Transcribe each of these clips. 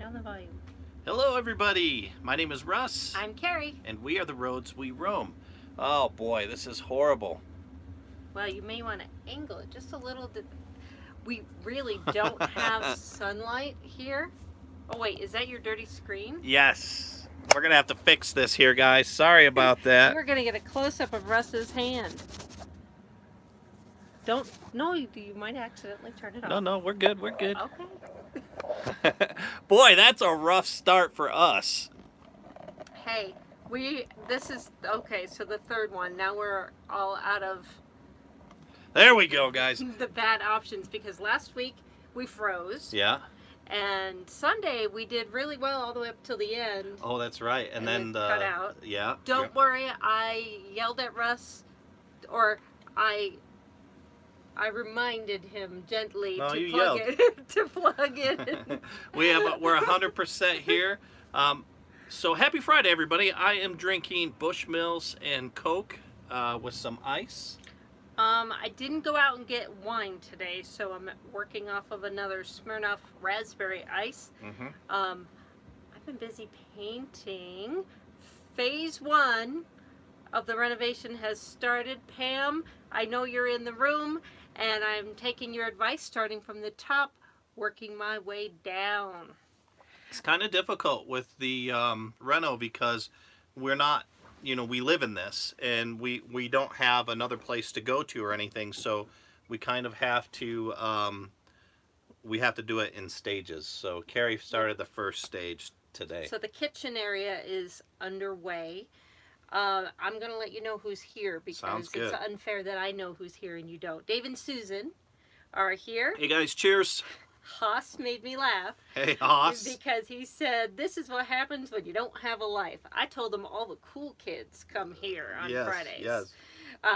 Down the volume. Hello, everybody. My name is Russ, I'm Kerry. and we are the roads we roam. Oh boy, this is horrible. Well, you may want to angle it just a little. We really don't have sunlight here. Oh, wait, is that your dirty screen? Yes, we're gonna have to fix this here, guys. Sorry about that. We're going to get a close up of Russ's hand. No, you might accidentally turn it off. No, we're good. We're good. Okay. Boy, that's a rough start for us. Hey, this is, okay, so the third one. Now we're all out of There we go, guys. the bad options because last week we froze. Yeah. And Sunday we did really well all the way up till the end. Oh, that's right. And then cut out. Yeah. Don't worry, I yelled at Russ, or I reminded him gently to plug it. We're 100% here. So happy Friday, everybody. I am drinking Bushmills and Coke with some ice. I didn't go out and get wine today, so I'm working off of another Smirnoff raspberry ice. Mm-hmm. I've been busy painting. Phase 1 of the renovation has started. Pam, I know you're in the room, and I'm taking your advice, starting from the top, working my way down. It's kind of difficult with the reno because we're not, we live in this, and we don't have another place to go to or anything, so we kind of have to we have to do it in stages. So Carrie started the first stage today. So the kitchen area is underway. I'm going to let you know who's here because it's unfair that I know who's here and you don't. Dave and Susan are here. Hey guys, cheers. Haas made me laugh. Hey, Haas. Because he said, this is what happens when you don't have a life. I told him all the cool kids come here on Fridays. Yes.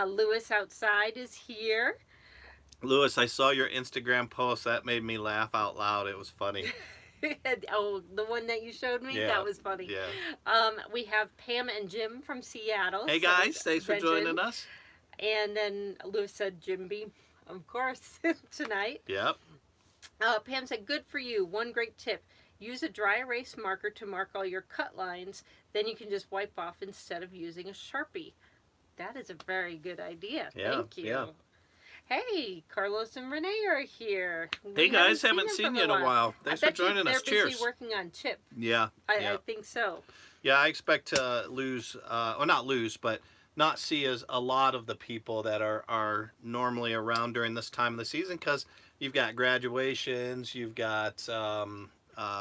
Lewis outside is here. Lewis, I saw your Instagram post. That made me laugh out loud. It was funny. Oh, the one that you showed me? Yeah. That was funny. Yeah. We have Pam and Jim from Seattle. Hey guys, thanks for joining us. And then Lewis said Jimby, of course, tonight. Yep. Pam said, good for you. One great tip. Use a dry erase marker to mark all your cut lines. Then you can just wipe off instead of using a Sharpie. That is a very good idea. Yeah, Thank you. Yeah. Hey, Carlos and Renee are here. Hey guys, haven't seen you in a while. Thanks for joining us. Cheers. They're busy working on Chip. Yeah. I think so. Yeah, I expect to lose, or not lose, but not see as a lot of the people that are normally around during this time of the season, because you've got graduations, you've got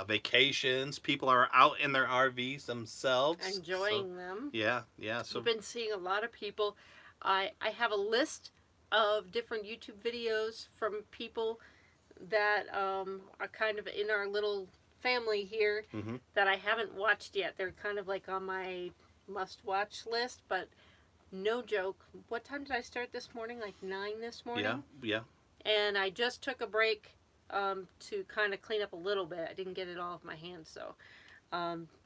vacations. People are out in their RVs themselves, enjoying them. Yeah. So we've been seeing a lot of people. I have a list of different YouTube videos from people that are kind of in our little family here that I haven't watched yet. They're kind of like on my must-watch list, but no joke. What time did I start this morning? Like 9 this morning? Yeah. And I just took a break to kind of clean up a little bit. I didn't get it all off my hands, so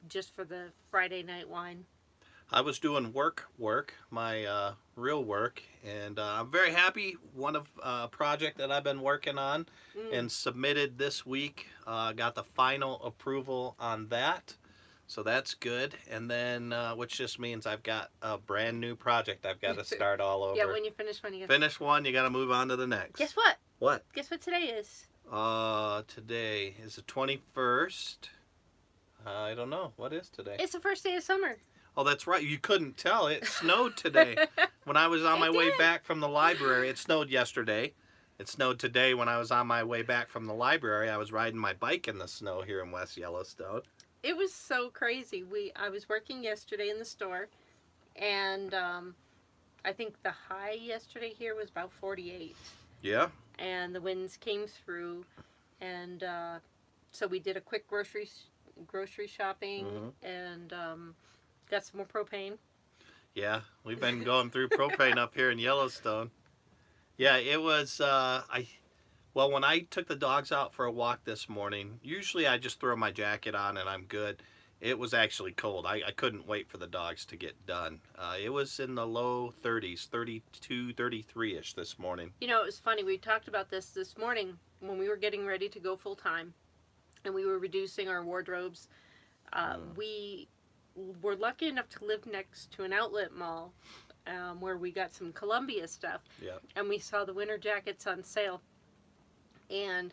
just for the Friday night wine. I was doing my real work, and I'm very happy. One of project that I've been working on and submitted this week, got the final approval on that, so that's good. And then, which just means I've got a brand new project I've got to start all over. Yeah, when you finish one, you finish one, you got to move on to the next. Guess what? What? Guess what today is? Today is the 21st. I don't know. What is today? It's the first day of summer. Oh, that's right. You couldn't tell. It snowed today. When I was on my way back from the library, it snowed yesterday. It snowed today when I was on my way back from the library. I was riding my bike in the snow here in West Yellowstone. It was so crazy. I was working yesterday in the store, and I think the high yesterday here was about 48. Yeah. And the winds came through, and so we did a quick grocery shopping, and got some more propane. Yeah, we've been going through propane up here in Yellowstone. Yeah, it was, when I took the dogs out for a walk this morning, usually I just throw my jacket on and I'm good. It was actually cold. I couldn't wait for the dogs to get done. It was in the low 30s, 32, 33-ish this morning. You know, it was funny. We talked about this morning when we were getting ready to go full time. and we were reducing our wardrobes. We were lucky enough to live next to an outlet mall where we got some Columbia stuff. Yeah. And we saw the winter jackets on sale. And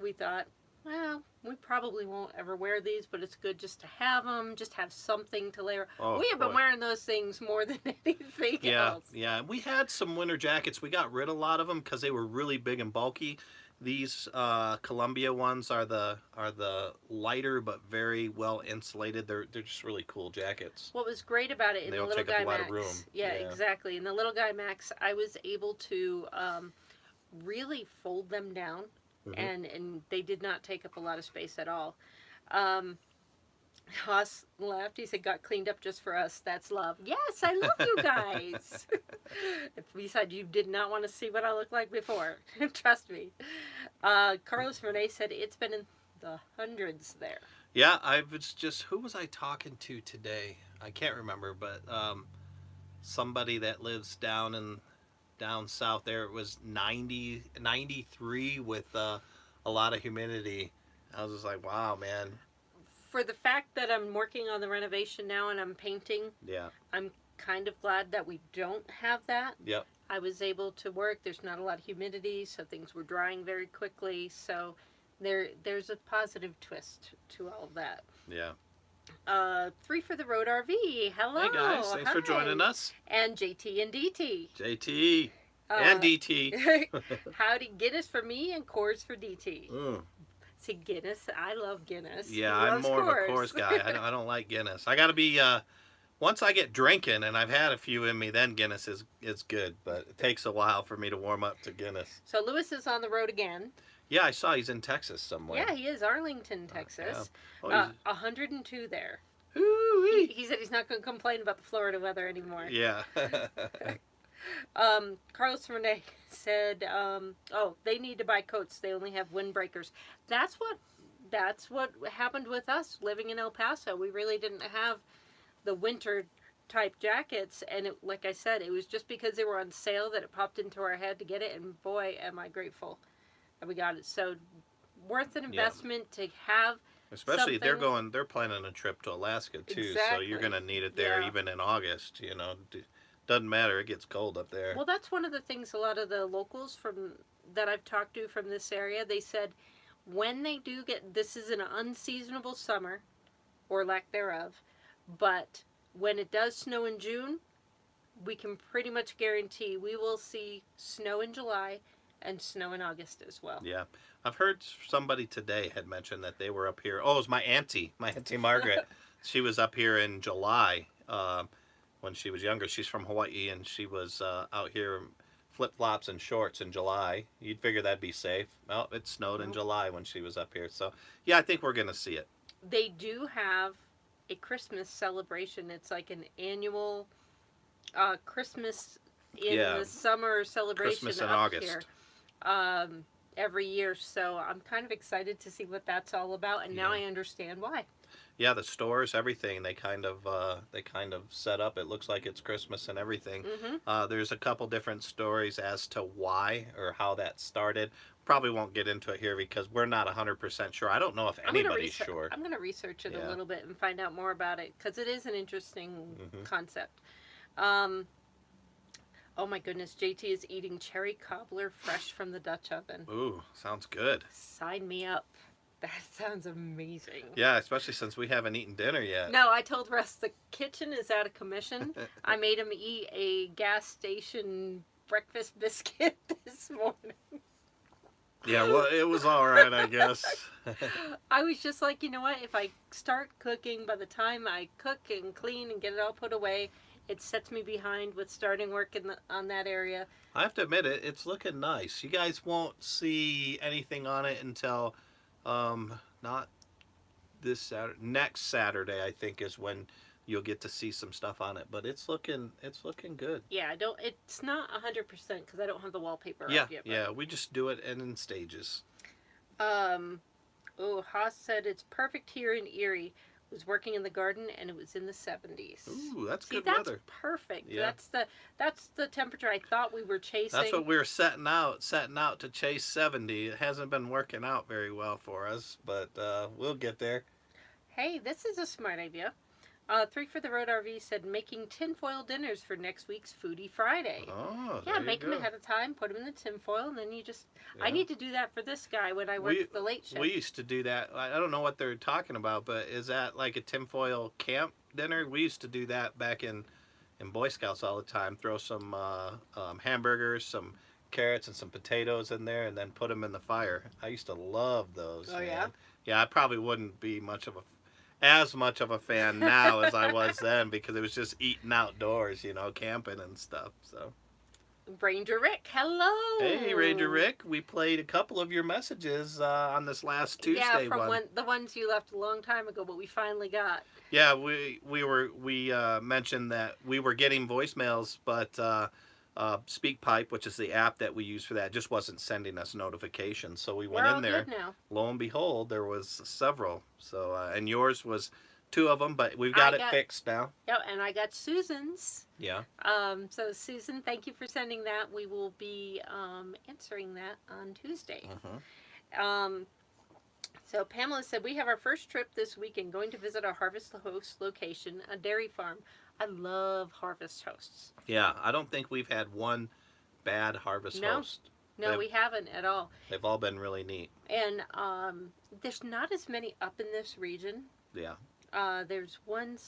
we thought, well, we probably won't ever wear these, but it's good just to have them, just have something to layer. Oh, We have been boy. wearing those things more than anything else. Yeah. We had some winter jackets. We got rid of a lot of them because they were really big and bulky. These Columbia ones are the lighter but very well insulated. They're just really cool jackets. What was great about it in They the don't Little take up Guy a lot Max, of room. yeah, Yeah. exactly. In the Little Guy Max, I was able to really fold them down, and they did not take up a lot of space at all. Haas laughed. He said, "Got cleaned up just for us. That's love." Yes, I love you guys. Besides, you did not want to see what I looked like before. Trust me. Carlos Renee said it's been in the hundreds there. Yeah, I was just, who was I talking to today? I can't remember, but somebody that lives down south there. It was 90, 93 with a lot of humidity. I was just like, wow, man. For the fact that I'm working on the renovation now and I'm painting, Yeah. I'm kind of glad that we don't have that. Yep. I was able to work. There's not a lot of humidity, so things were drying very quickly. So there's a positive twist to all of that. Yeah. 3 for the Road RV. Hello. Hey guys, thanks for Hi. joining us. And JT and DT. JT and DT. Howdy Guinness for me and Coors for DT. Mm. See, Guinness, I love Guinness. Yeah, He I'm loves more of a Coors. Coors guy. I don't like Guinness. I got to be once I get drinking and I've had a few in me, then Guinness is good. But it takes a while for me to warm up to Guinness. So Lewis is on the road again. Yeah, I saw he's in Texas somewhere. Yeah, he is. Arlington, Texas. Yeah. 102 there. Hoo-wee. He said he's not going to complain about the Florida weather anymore. Yeah. Carlos Renee said, they need to buy coats. They only have windbreakers. That's what happened with us living in El Paso. We really didn't have the winter type jackets, and like I said, it was just because they were on sale that it popped into our head to get it, and boy, am I grateful that we got it. So worth an investment to have. Especially they're planning a trip to Alaska too, so Exactly. you're gonna need it there even in August. Doesn't matter, it gets cold up there. Well, that's one of the things a lot of the locals that I've talked to from this area, they said when they do this is an unseasonable summer, or lack thereof, but when it does snow in June, we can pretty much guarantee we will see snow in July and snow in August as well. Yeah. I've heard somebody today had mentioned that they were up here. Oh, it was my auntie Margaret. She was up here in July when she was younger. She's from Hawaii, and she was out here flip-flops and shorts in July. You'd figure that'd be safe. Well, it snowed in July when she was up here. So, yeah, I think we're going to see it. They do have a Christmas celebration. It's like an annual Christmas in the summer celebration Christmas in up August. Here. Every year, so I'm kind of excited to see what that's all about, and now I understand why. Yeah, the stores, everything they kind of set up. It looks like it's Christmas and everything. There's a couple different stories as to why or how that started. Probably won't get into it here because we're not 100% sure. I don't know if anybody's sure. I'm going to research it a little bit and find out more about it because it is an interesting concept. Oh my goodness, JT is eating cherry cobbler fresh from the Dutch oven. Ooh, sounds good. Sign me up. That sounds amazing. Yeah, especially since we haven't eaten dinner yet. No, I told Russ the kitchen is out of commission. I made him eat a gas station breakfast biscuit this morning. Yeah, well, it was all right, I guess. I was just like, you know what? If I start cooking, by the time I cook and clean and get it all put away, it sets me behind with starting work on that area. I have to admit it's looking nice. You guys won't see anything on it until not this Saturday. Next Saturday, I think, is when you'll get to see some stuff on it. But it's looking good. Yeah, it's not 100% because I don't have the wallpaper Yeah, up yet. yeah, we just do it in stages. Haas said it's perfect here in Erie. was working in the garden, and it was in the 70s. Ooh, that's See, good that's weather. perfect. Yeah. That's the temperature I thought we were chasing. That's what we were setting out to chase 70. It hasn't been working out very well for us, but we'll get there. Hey, this is a smart idea. Three for the Road RV said making tinfoil dinners for next week's Foodie Friday. Oh, Yeah, there you make them go. ahead of time, put them in the tinfoil, and then you just. Yeah. I need to do that for this guy when I work the late shift. We used to do that. I don't know what they're talking about, but is that like a tinfoil camp dinner? We used to do that back in Boy Scouts all the time. Throw some hamburgers, some carrots, and some potatoes in there, and then put them in the fire. I used to love those. Oh, man. yeah? Yeah, I probably wouldn't be as much of a fan now as I was then because it was just eating outdoors, camping and stuff. So. Ranger Rick, hello. Hey, Ranger Rick. We played a couple of your messages on this last Tuesday Yeah, from one. the ones you left a long time ago, but we finally got. Yeah, we mentioned that we were getting voicemails, but SpeakPipe, which is the app that we use for that, just wasn't sending us notifications. So we went We're all in there. good now. Lo and behold, there was several. So and yours was 2 of them, but we've got it fixed now. Yeah, and I got Susan's. Yeah. So Susan, thank you for sending that. We will be answering that on Tuesday. Mm-hmm. So Pamela said, we have our first trip this weekend going to visit our Harvest Host location, a dairy farm. I love Harvest Hosts. Yeah, I don't think we've had one bad Harvest Host. No, we haven't at all. They've all been really neat. And there's not as many up in this region. Yeah. There's one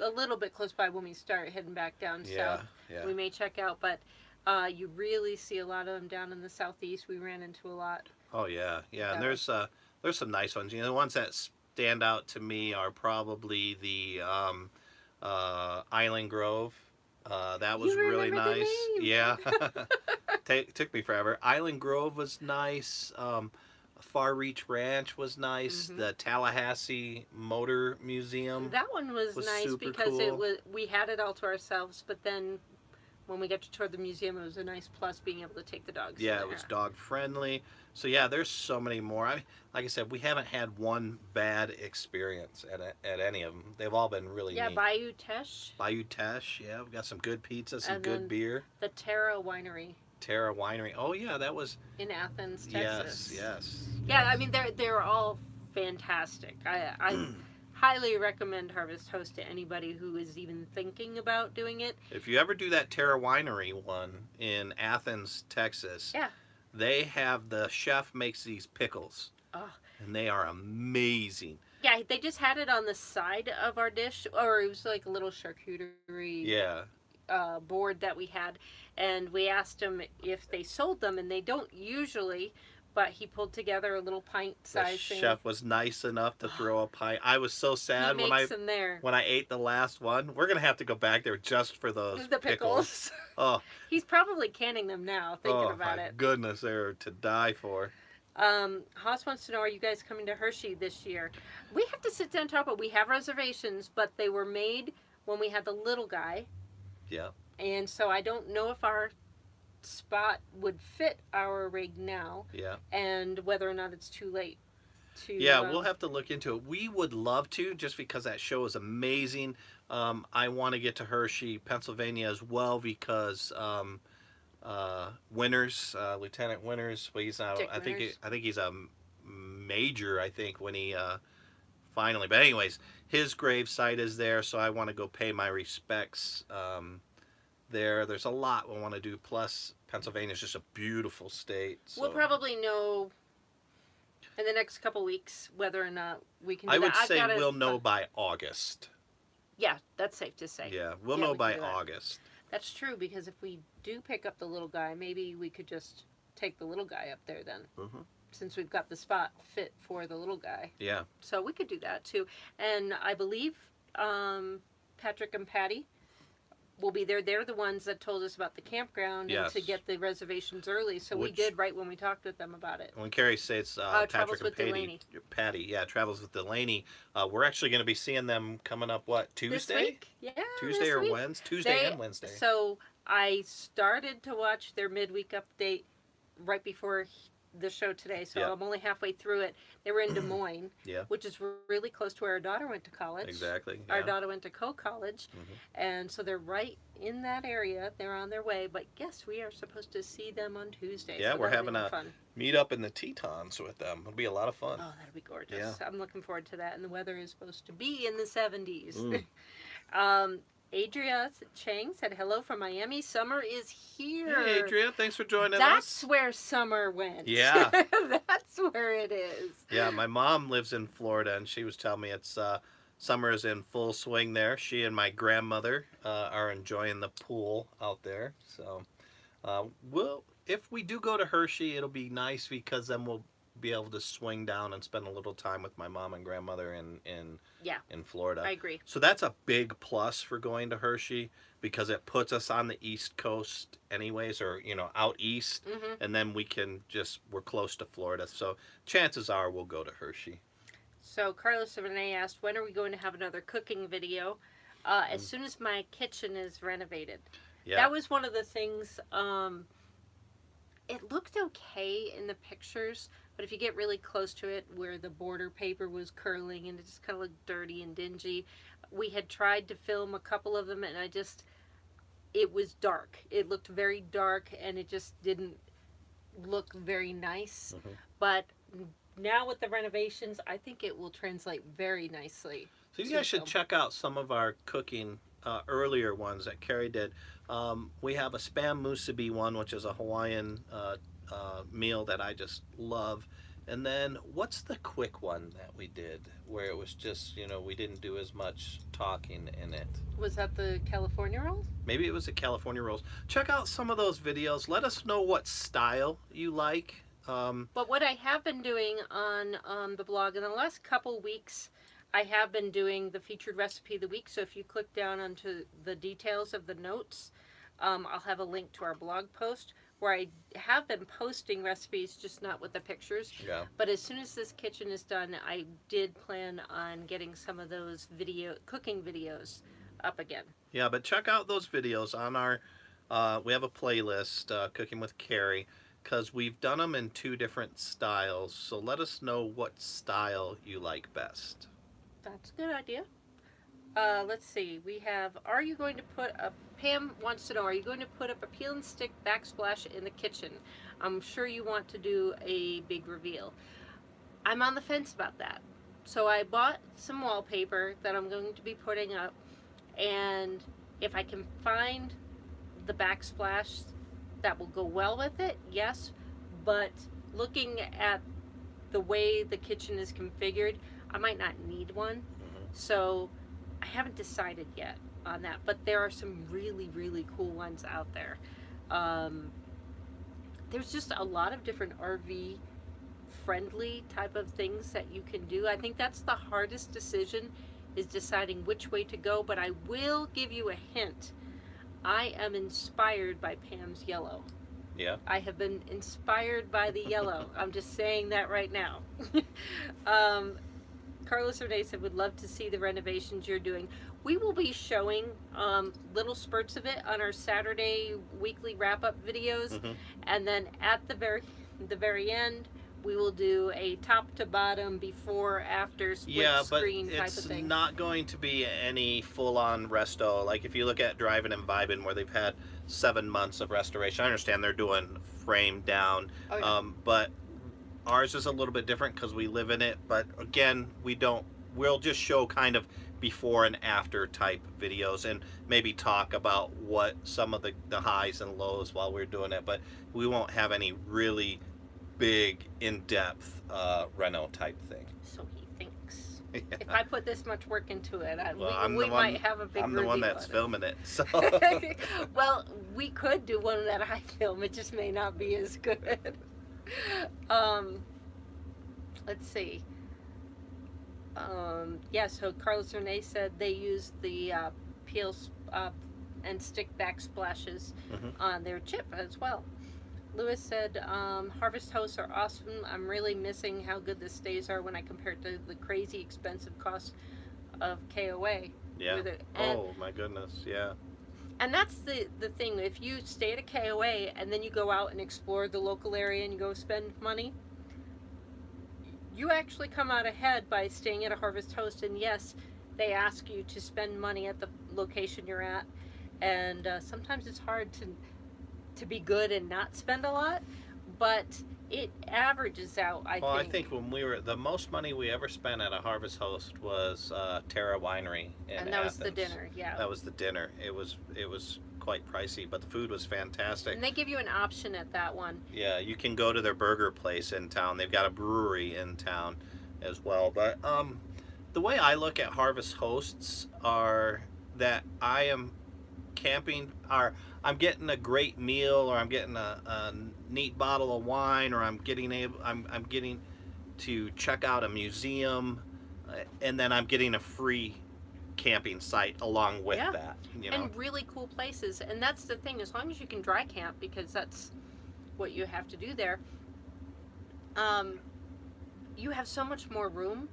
a little bit close by when we start heading back down south. Yeah. We may check out, but you really see a lot of them down in the southeast. We ran into a lot. Oh yeah. And there's some nice ones. The ones that stand out to me are probably the Island Grove. That was really nice. Yeah. Took me forever. Island Grove was nice. Far Reach Ranch was nice. Mm-hmm. The Tallahassee Motor Museum. That one was nice because cool. We had it all to ourselves, but then when we got to tour the museum, it was a nice plus being able to take the dogs. Yeah, it was dog friendly. So yeah, there's so many more. Like I said, we haven't had one bad experience at any of them. They've all been really neat. Yeah, Bayou Teche. Yeah, we've got some good pizza, some good beer. The Terra Winery. Oh yeah, that was in Athens, Texas. Yes. Yeah, I mean they're all fantastic. I highly recommend Harvest Host to anybody who is even thinking about doing it. If you ever do that Terra Winery one in Athens, Texas, the chef makes these pickles. Oh. And they are amazing. Yeah, they just had it on the side of our dish, or it was like a little charcuterie board that we had, and we asked them if they sold them, and they don't usually, but he pulled together a little pint-sized thing. The chef was nice enough to throw a pint. I was so sad when I ate the last one. We're going to have to go back there just for those pickles. Oh. He's probably canning them now, thinking about it. Oh, my goodness, they're to die for. Haas wants to know, are you guys coming to Hershey this year? We have to sit down and talk about. We have reservations, but they were made when we had the little guy. Yeah. And so I don't know if our spot would fit our rig now. Yeah. And whether or not it's too late to. Yeah, we'll have to look into it. We would love to, just because that show is amazing. I want to get to Hershey, Pennsylvania as well because Winters, Lieutenant Winters, well, he's not. I think he's a major. I think when he finally. But anyways, his grave site is there, so I want to go pay my respects there. There's a lot we want to do. Plus, Pennsylvania is just a beautiful state. So. We'll probably know in the next couple weeks whether or not we can do I would say we'll know by August. Yeah, that's safe to say. Yeah, we'll know by August. That's true, because if we do pick up the little guy, maybe we could just take the little guy up there then. Mm-hmm. Since we've got the spot fit for the little guy. Yeah. So we could do that too. And I believe Patrick and Patty will be there. They're the ones that told us about the campground and to get the reservations early. So we did right when we talked with them about it. When Carrie says Patrick and Patty, travels with Delaney. We're actually going to be seeing them coming up, Tuesday? This week? Yeah, Tuesday or Wednesday? Tuesday and Wednesday. So I started to watch their midweek update right before the show today, so Yeah. I'm only halfway through it. They were in Des Moines, Yeah. which is really close to where our daughter went to college. Exactly. Our Yeah. daughter went to college, and so they're right in that area. They're on their way, but yes, we are supposed to see them on Tuesday. Yeah, so we're that'll be having a fun. meet up in the Tetons with them. It'll be a lot of fun. Oh, that'll be gorgeous. Yeah. I'm looking forward to that, and the weather is supposed to be in the 70s. Mm. Adria Chang said hello from Miami. Summer is here. Hey, Adria, thanks for joining That's us. where summer went. Yeah. That's where it is. Yeah, my mom lives in Florida, and she was telling me it's summer is in full swing there. She and my grandmother are enjoying the pool out there. So, if we do go to Hershey, it'll be nice because then we'll be able to swing down and spend a little time with my mom and grandmother in Florida. I agree. So that's a big plus for going to Hershey because it puts us on the East Coast anyways, or out east, and then we're close to Florida. So chances are we'll go to Hershey. So Carlos Renee asked, when are we going to have another cooking video? As soon as my kitchen is renovated. Yeah. That was one of the things. It looked okay in the pictures, but if you get really close to it, where the border paper was curling and it just kind of looked dirty and dingy, we had tried to film a couple of them, and it was dark. It looked very dark, and it just didn't look very nice. But now with the renovations, I think it will translate very nicely. So you guys should check out some of our cooking earlier ones that Kerry did. We have a spam musubi one, which is a Hawaiian meal that I just love. And then what's the quick one that we did where it was just, we didn't do as much talking in it? Was that the California rolls? Maybe it was the California rolls. Check out some of those videos. Let us know what style you like. But what I have been doing on the blog in the last couple weeks, I have been doing the featured recipe of the week. So if you click down onto the details of the notes, I'll have a link to our blog post where I have been posting recipes, just not with the pictures. Yeah. But as soon as this kitchen is done, I did plan on getting some of those cooking videos up again. Yeah, but check out those videos on our, we have a playlist, Cooking with Kerry, because we've done them in 2 different styles. So let us know what style you like best. That's a good idea. Let's see. We have, Pam wants to know, are you going to put up a peel and stick backsplash in the kitchen? I'm sure you want to do a big reveal. I'm on the fence about that. So I bought some wallpaper that I'm going to be putting up, and if I can find the backsplash that will go well with it, yes. But looking at the way the kitchen is configured, I might not need one. So I haven't decided yet on that, but there are some really, really cool ones out there. There's just a lot of different RV friendly type of things that you can do. I think that's the hardest decision, is deciding which way to go, but I will give you a hint. I am inspired by Pam's yellow. Yeah. I have been inspired by the yellow. I'm just saying that right now. Carlos Renee said, would love to see the renovations you're doing. We will be showing little spurts of it on our Saturday weekly wrap-up videos. And then at the very end, we will do a top to bottom, before, after, split screen type of thing. It's not going to be any full-on resto. Like if you look at Driving and Vibing, where they've had 7 months of restoration. I understand they're doing frame down, but ours is a little bit different because we live in it. But again, we'll just show kind of before and after type videos, and maybe talk about what some of the highs and lows while we're doing it. But we won't have any really big, in-depth reno type thing. So he thinks. If I put this much work into it, we might have a big I'm the one that's filming it. So. Well, we could do one that I film. It just may not be as good. Let's see. So Carlos Renee said they use the peels and stick backsplashes on their chip as well. Lewis said, Harvest Hosts are awesome. I'm really missing how good the stays are when I compare it to the crazy expensive cost of KOA. Yeah. Oh, my goodness. Yeah. And that's the thing. If you stay at a KOA and then you go out and explore the local area and you go spend money, you actually come out ahead by staying at a Harvest Host. And yes, they ask you to spend money at the location you're at, and sometimes it's hard to be good and not spend a lot, but it averages out. Well, I think when we were the most money we ever spent at a Harvest Host was Terra Winery in and that Athens. was the dinner. Yeah. That was the dinner. It was quite pricey, but the food was fantastic. And they give you an option at that one. Yeah, you can go to their burger place in town. They've got a brewery in town as well. But the way I look at Harvest Hosts are that I am camping, or I'm getting a great meal, or I'm getting a neat bottle of wine, or I'm getting to check out a museum, and then I'm getting a free camping site along with Yeah. that. You know, And really cool places. And that's the thing, as long as you can dry camp, because that's what you have to do there, you have so much more room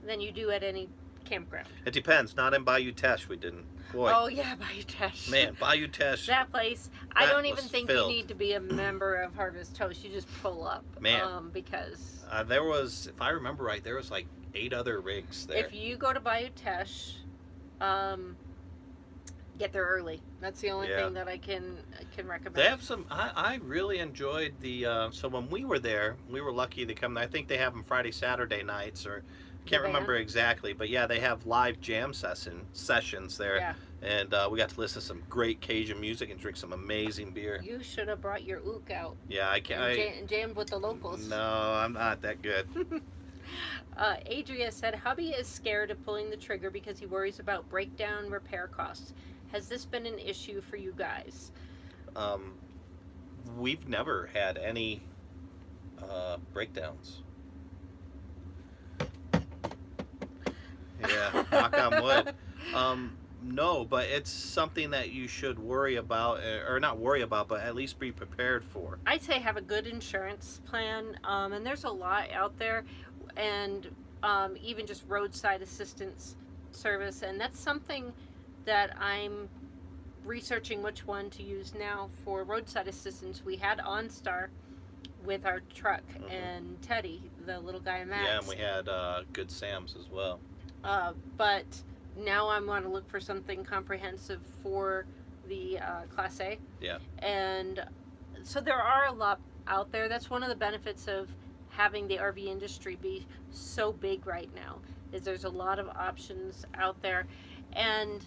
than you do at any campground. it depends. Not in Bayou Teche, we didn't. Boy, Oh yeah, Bayou Teche. man, Bayou Teche. That place, I That don't even was think filled. you need to be a member of Harvest Toast. You just pull up. Man. Because There was, if I remember right, there was like 8 other rigs there. if you go to Bayou Teche, get there early. That's the only Yeah. thing that I can recommend. They have some. I really enjoyed the. So when we were there, we were lucky to come. I think they have them Friday, Saturday nights, or can't Do they? remember exactly. But yeah, they have live jam sessions there, Yeah. and we got to listen to some great Cajun music and drink some amazing beer. You should have brought your ook out Yeah, I can't. and jammed with the locals. No, I'm not that good. Adria said, hubby is scared of pulling the trigger because he worries about breakdown repair costs. Has this been an issue for you guys? We've never had any breakdowns. Yeah, knock on wood. No, but it's something that you should worry about, or not worry about, but at least be prepared for. I'd say have a good insurance plan, and there's a lot out there, and even just roadside assistance service, and that's something that I'm researching which one to use now for roadside assistance. We had OnStar with our truck and Teddy, the little guy Max. Yeah, and we had Good Sam's as well. But now I want to look for something comprehensive for the Class A. Yeah. And so there are a lot out there. That's one of the benefits of having the RV industry be so big right now, is there's a lot of options out there. And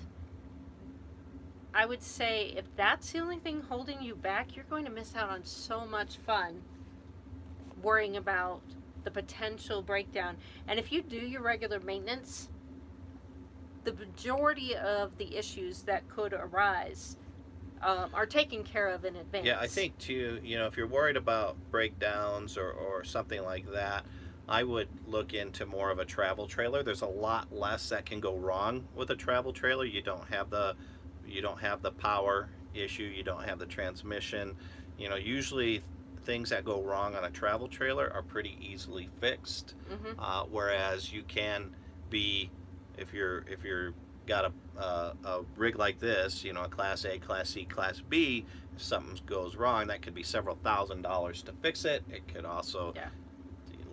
I would say if that's the only thing holding you back, you're going to miss out on so much fun worrying about the potential breakdown. And if you do your regular maintenance, the majority of the issues that could arise are taken care of in advance. Yeah, I think too, if you're worried about breakdowns or something like that, I would look into more of a travel trailer. There's a lot less that can go wrong with a travel trailer. You don't have the power issue, you don't have the transmission. Usually things that go wrong on a travel trailer are pretty easily fixed. Whereas you can be, if you're got a rig like this, a Class A, Class C, Class B, if something goes wrong, that could be several $1,000s to fix it. It could also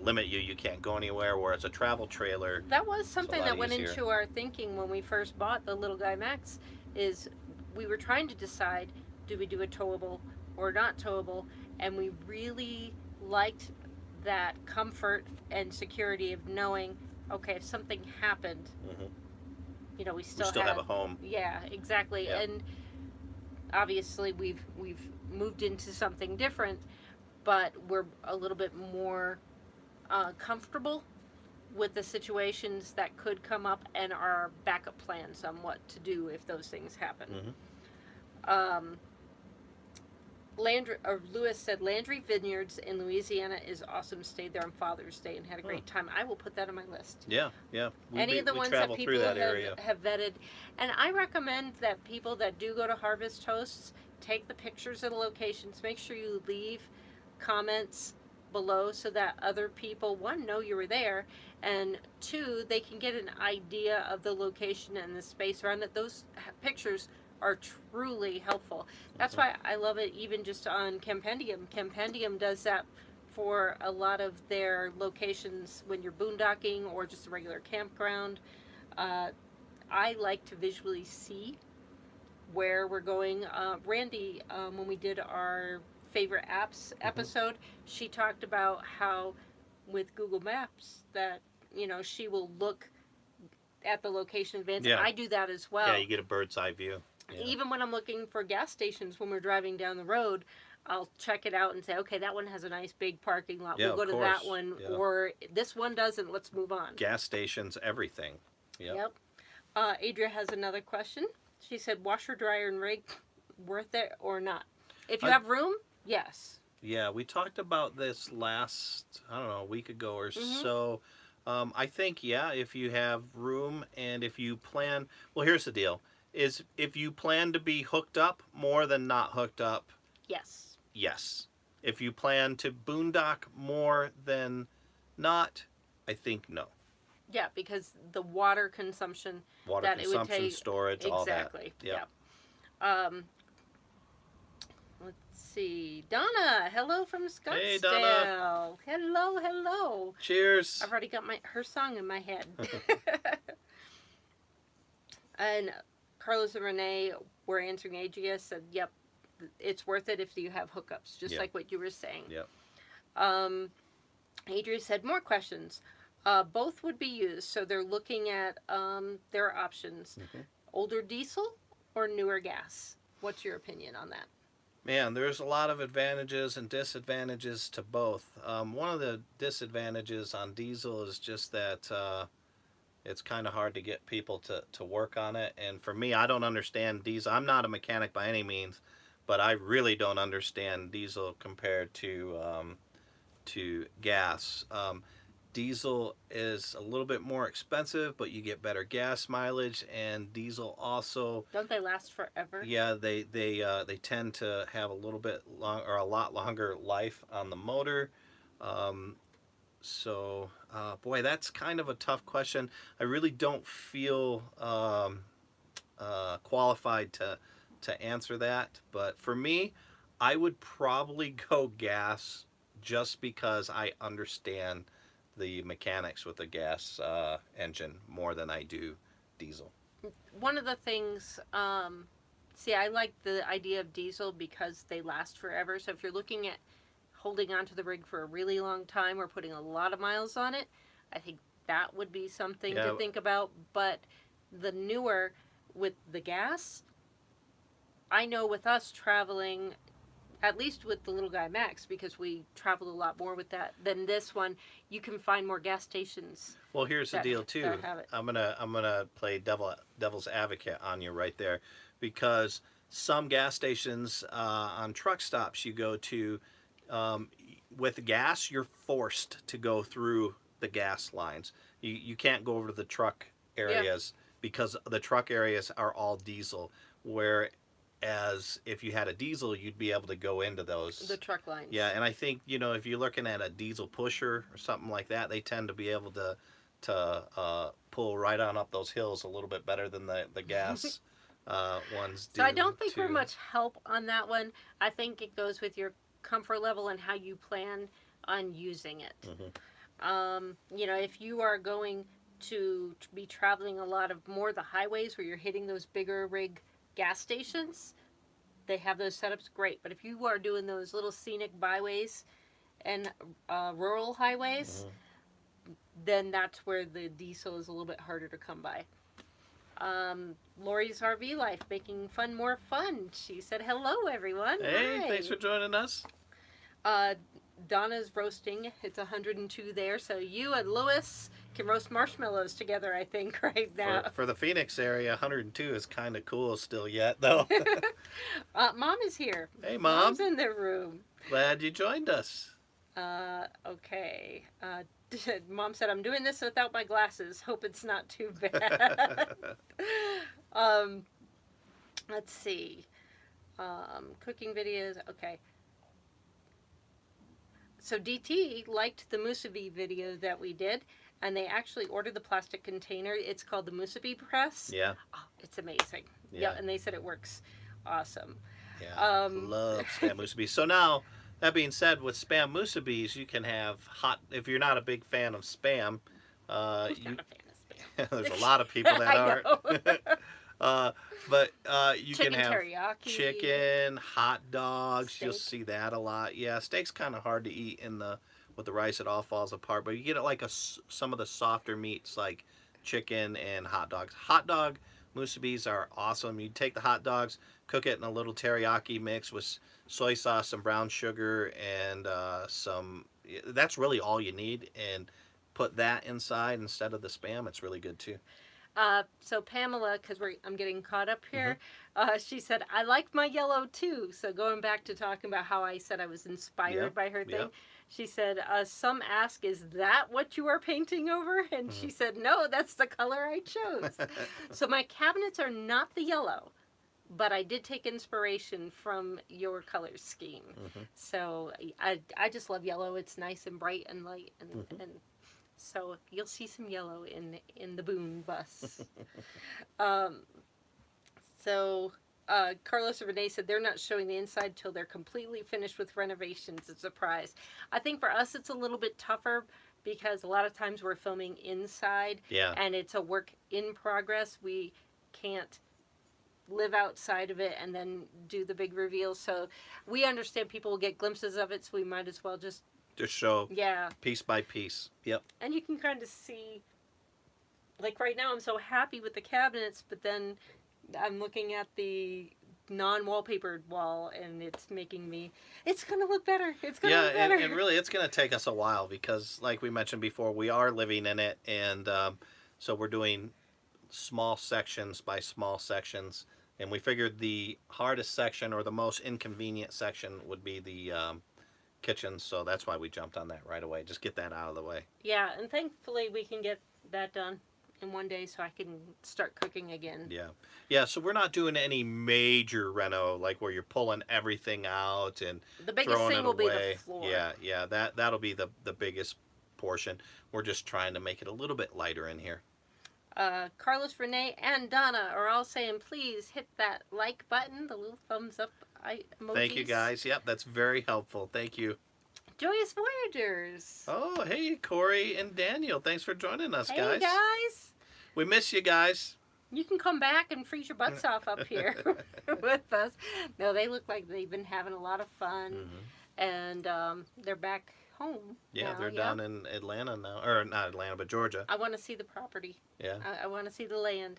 limit you. You can't go anywhere, whereas a travel trailer, that was something lot that went easier. into our thinking when we first bought the little guy Max, is we were trying to decide, do we do a towable or not towable, and we really liked that comfort and security of knowing, okay, if something happened, we still have a home. Yeah, exactly. Yep. And obviously we've moved into something different, but we're a little bit more comfortable with the situations that could come up and our backup plans on what to do if those things happen. Lewis said Landry Vineyards in Louisiana is awesome. Stayed there on Father's Day and had a great time. I will put that on my list. Yeah. Any of the we ones that travel people through that area. have vetted. And I recommend that people that do go to Harvest Hosts take the pictures of the locations. Make sure you leave comments below so that other people, one, know you were there, and two, they can get an idea of the location and the space around it. Those pictures are truly helpful. That's why I love it even just on Campendium. Campendium does that for a lot of their locations when you're boondocking or just a regular campground. Uh, I like to visually see where we're going. Randy, when we did our favorite apps episode, she talked about how with Google Maps that she will look at the location advance. Yeah. I do that as Yeah, well. you get a bird's eye view. Yeah. Even when I'm looking for gas stations when we're driving down the road, I'll check it out and say, okay, that one has a nice big parking lot. Yeah, We'll go of to course. that one, Yeah. or this one doesn't. Let's move on. Gas stations, everything. Yep. Adria has another question. She said, washer, dryer, and rig, worth it or not? If you have room, yes. Yeah, we talked about this last, I don't know, a week ago or so. I think, yeah, if you have room and if you plan, well, here's the deal, is if you plan to be hooked up more than not hooked up, Yes. yes. If you plan to boondock more than not, I think no. Yeah, because the water consumption Water that consumption, it would take, storage, all that. exactly. Yeah. Let's see. Donna, hello from Scottsdale. Hey, Donna. Hello, hello. Cheers. I've already got her song in my head. And Carlos and Renee were answering Adria, said, yep, it's worth it if you have hookups, just like what you were saying. Yep. Adria said, more questions. Both would be used, so they're looking at their options. Older diesel or newer gas? What's your opinion on that? Man, there's a lot of advantages and disadvantages to both. One of the disadvantages on diesel is just that it's kind of hard to get people to work on it. And for me, I don't understand diesel. I'm not a mechanic by any means, but I really don't understand diesel compared to gas. Diesel is a little bit more expensive, but you get better gas mileage, and diesel also. Don't they last forever? Yeah, they tend to have a little bit long or a lot longer life on the motor. So, boy, that's kind of a tough question. I really don't feel qualified to answer that, but for me, I would probably go gas just because I understand the mechanics with the gas engine more than I do diesel. One of the things, I like the idea of diesel because they last forever. So if you're looking at holding onto the rig for a really long time or putting a lot of miles on it, I think that would be something to think about. But the newer with the gas, I know with us traveling, at least with the little guy Max, because we traveled a lot more with that than this one, you can find more gas stations. Well, here's the deal too. I'm gonna play devil's advocate on you right there, because some gas stations on truck stops you go to, with gas, you're forced to go through the gas lines. You can't go over to the truck areas because the truck areas are all diesel, whereas if you had a diesel, you'd be able to go into the truck lines. Yeah, and I think, if you're looking at a diesel pusher or something like that, they tend to be able to pull right on up those hills a little bit better than the gas ones do. So I don't think we're much help on that one. I think it goes with your comfort level and how you plan on using it. If you are going to be traveling a lot of more the highways where you're hitting those bigger rig gas stations, they have those setups, great. But if you are doing those little scenic byways and rural highways, then that's where the diesel is a little bit harder to come by. Lori's RV Life, making fun more fun. She said, hello, everyone. Hey, Hi. thanks for joining us. Donna's roasting. It's 102 there, so you and Lewis can roast marshmallows together, I think, right now. For the Phoenix area, 102 is kind of cool still yet, though. Mom is here. Hey, Mom. Mom's in the room. Glad you joined us. Okay. Mom said, I'm doing this without my glasses. Hope it's not too bad. Let's see. Cooking videos. Okay. So DT liked the Musavi video that we did. and they actually ordered the plastic container. It's called the musubi press. Yeah. Oh, it's amazing. Yeah. And they said it works awesome. Yeah. Um, Love spam musubi. So now, that being said, with spam musubis, you can have hot. If you're not a big fan of spam, who's you not a fan of spam? there's a lot of people that I aren't. know. But you Chicken can have teriyaki. chicken, hot dogs. You'll Steak. see that a lot. Yeah, steak's kind of hard to eat in the with the rice. It all falls apart. But you get it like some of the softer meats like chicken and hot dogs. Hot dog musubis are awesome. You take the hot dogs, cook it in a little teriyaki mix with soy sauce, some brown sugar, and some. That's really all you need, and put that inside instead of the spam. It's really good too. So Pamela, because I'm getting caught up here, Mm-hmm. she said I like my yellow too. So going back to talking about how I said I was inspired Yep. by her thing, Yep. she said some ask, "Is that what you are painting over?" And Mm-hmm. she said, "No, that's the color I chose." So my cabinets are not the yellow, but I did take inspiration from your color scheme. Mm-hmm. So I just love yellow. It's nice and bright and light and so you'll see some yellow in the Boone bus. um, so Carlos and Renee said they're not showing the inside till they're completely finished with renovations. It's a surprise. I think for us it's a little bit tougher because a lot of times we're filming inside Yeah. and it's a work in progress. We can't live outside of it and then do the big reveal. So we understand people will get glimpses of it, so we might as well just show yeah. piece by piece. Yep. And you can kind of see, like right now I'm so happy with the cabinets, but then I'm looking at the non-wallpapered wall and it's making me, it's going to look better. It's going to look better. And really it's going to take us a while because like we mentioned before, we are living in it, and so we're doing small sections by small sections, and we figured the hardest section or the most inconvenient section would be the kitchen, so that's why we jumped on that right away. Just get that out of the way. Yeah, and thankfully we can get that done in one day so I can start cooking again. Yeah, so we're not doing any major reno like where you're pulling everything out and the biggest throwing thing it will away. be the floor. Yeah, that'll be the biggest portion. We're just trying to make it a little bit lighter in here. Carlos, Renee, and Donna are all saying please hit that like button, the little thumbs up emojis. Thank you guys. Yep, that's very helpful. Thank you. Joyous Voyagers. Oh, hey, Corey and Daniel. Thanks for joining us, Hey guys. guys. We miss you guys. You can come back and freeze your butts off up here with us. No, they look like they've been having a lot of fun, and they're back home. Yeah, now, they're down in Atlanta now, or not Atlanta, but Georgia. I want to see the property. Yeah. I want to see the land.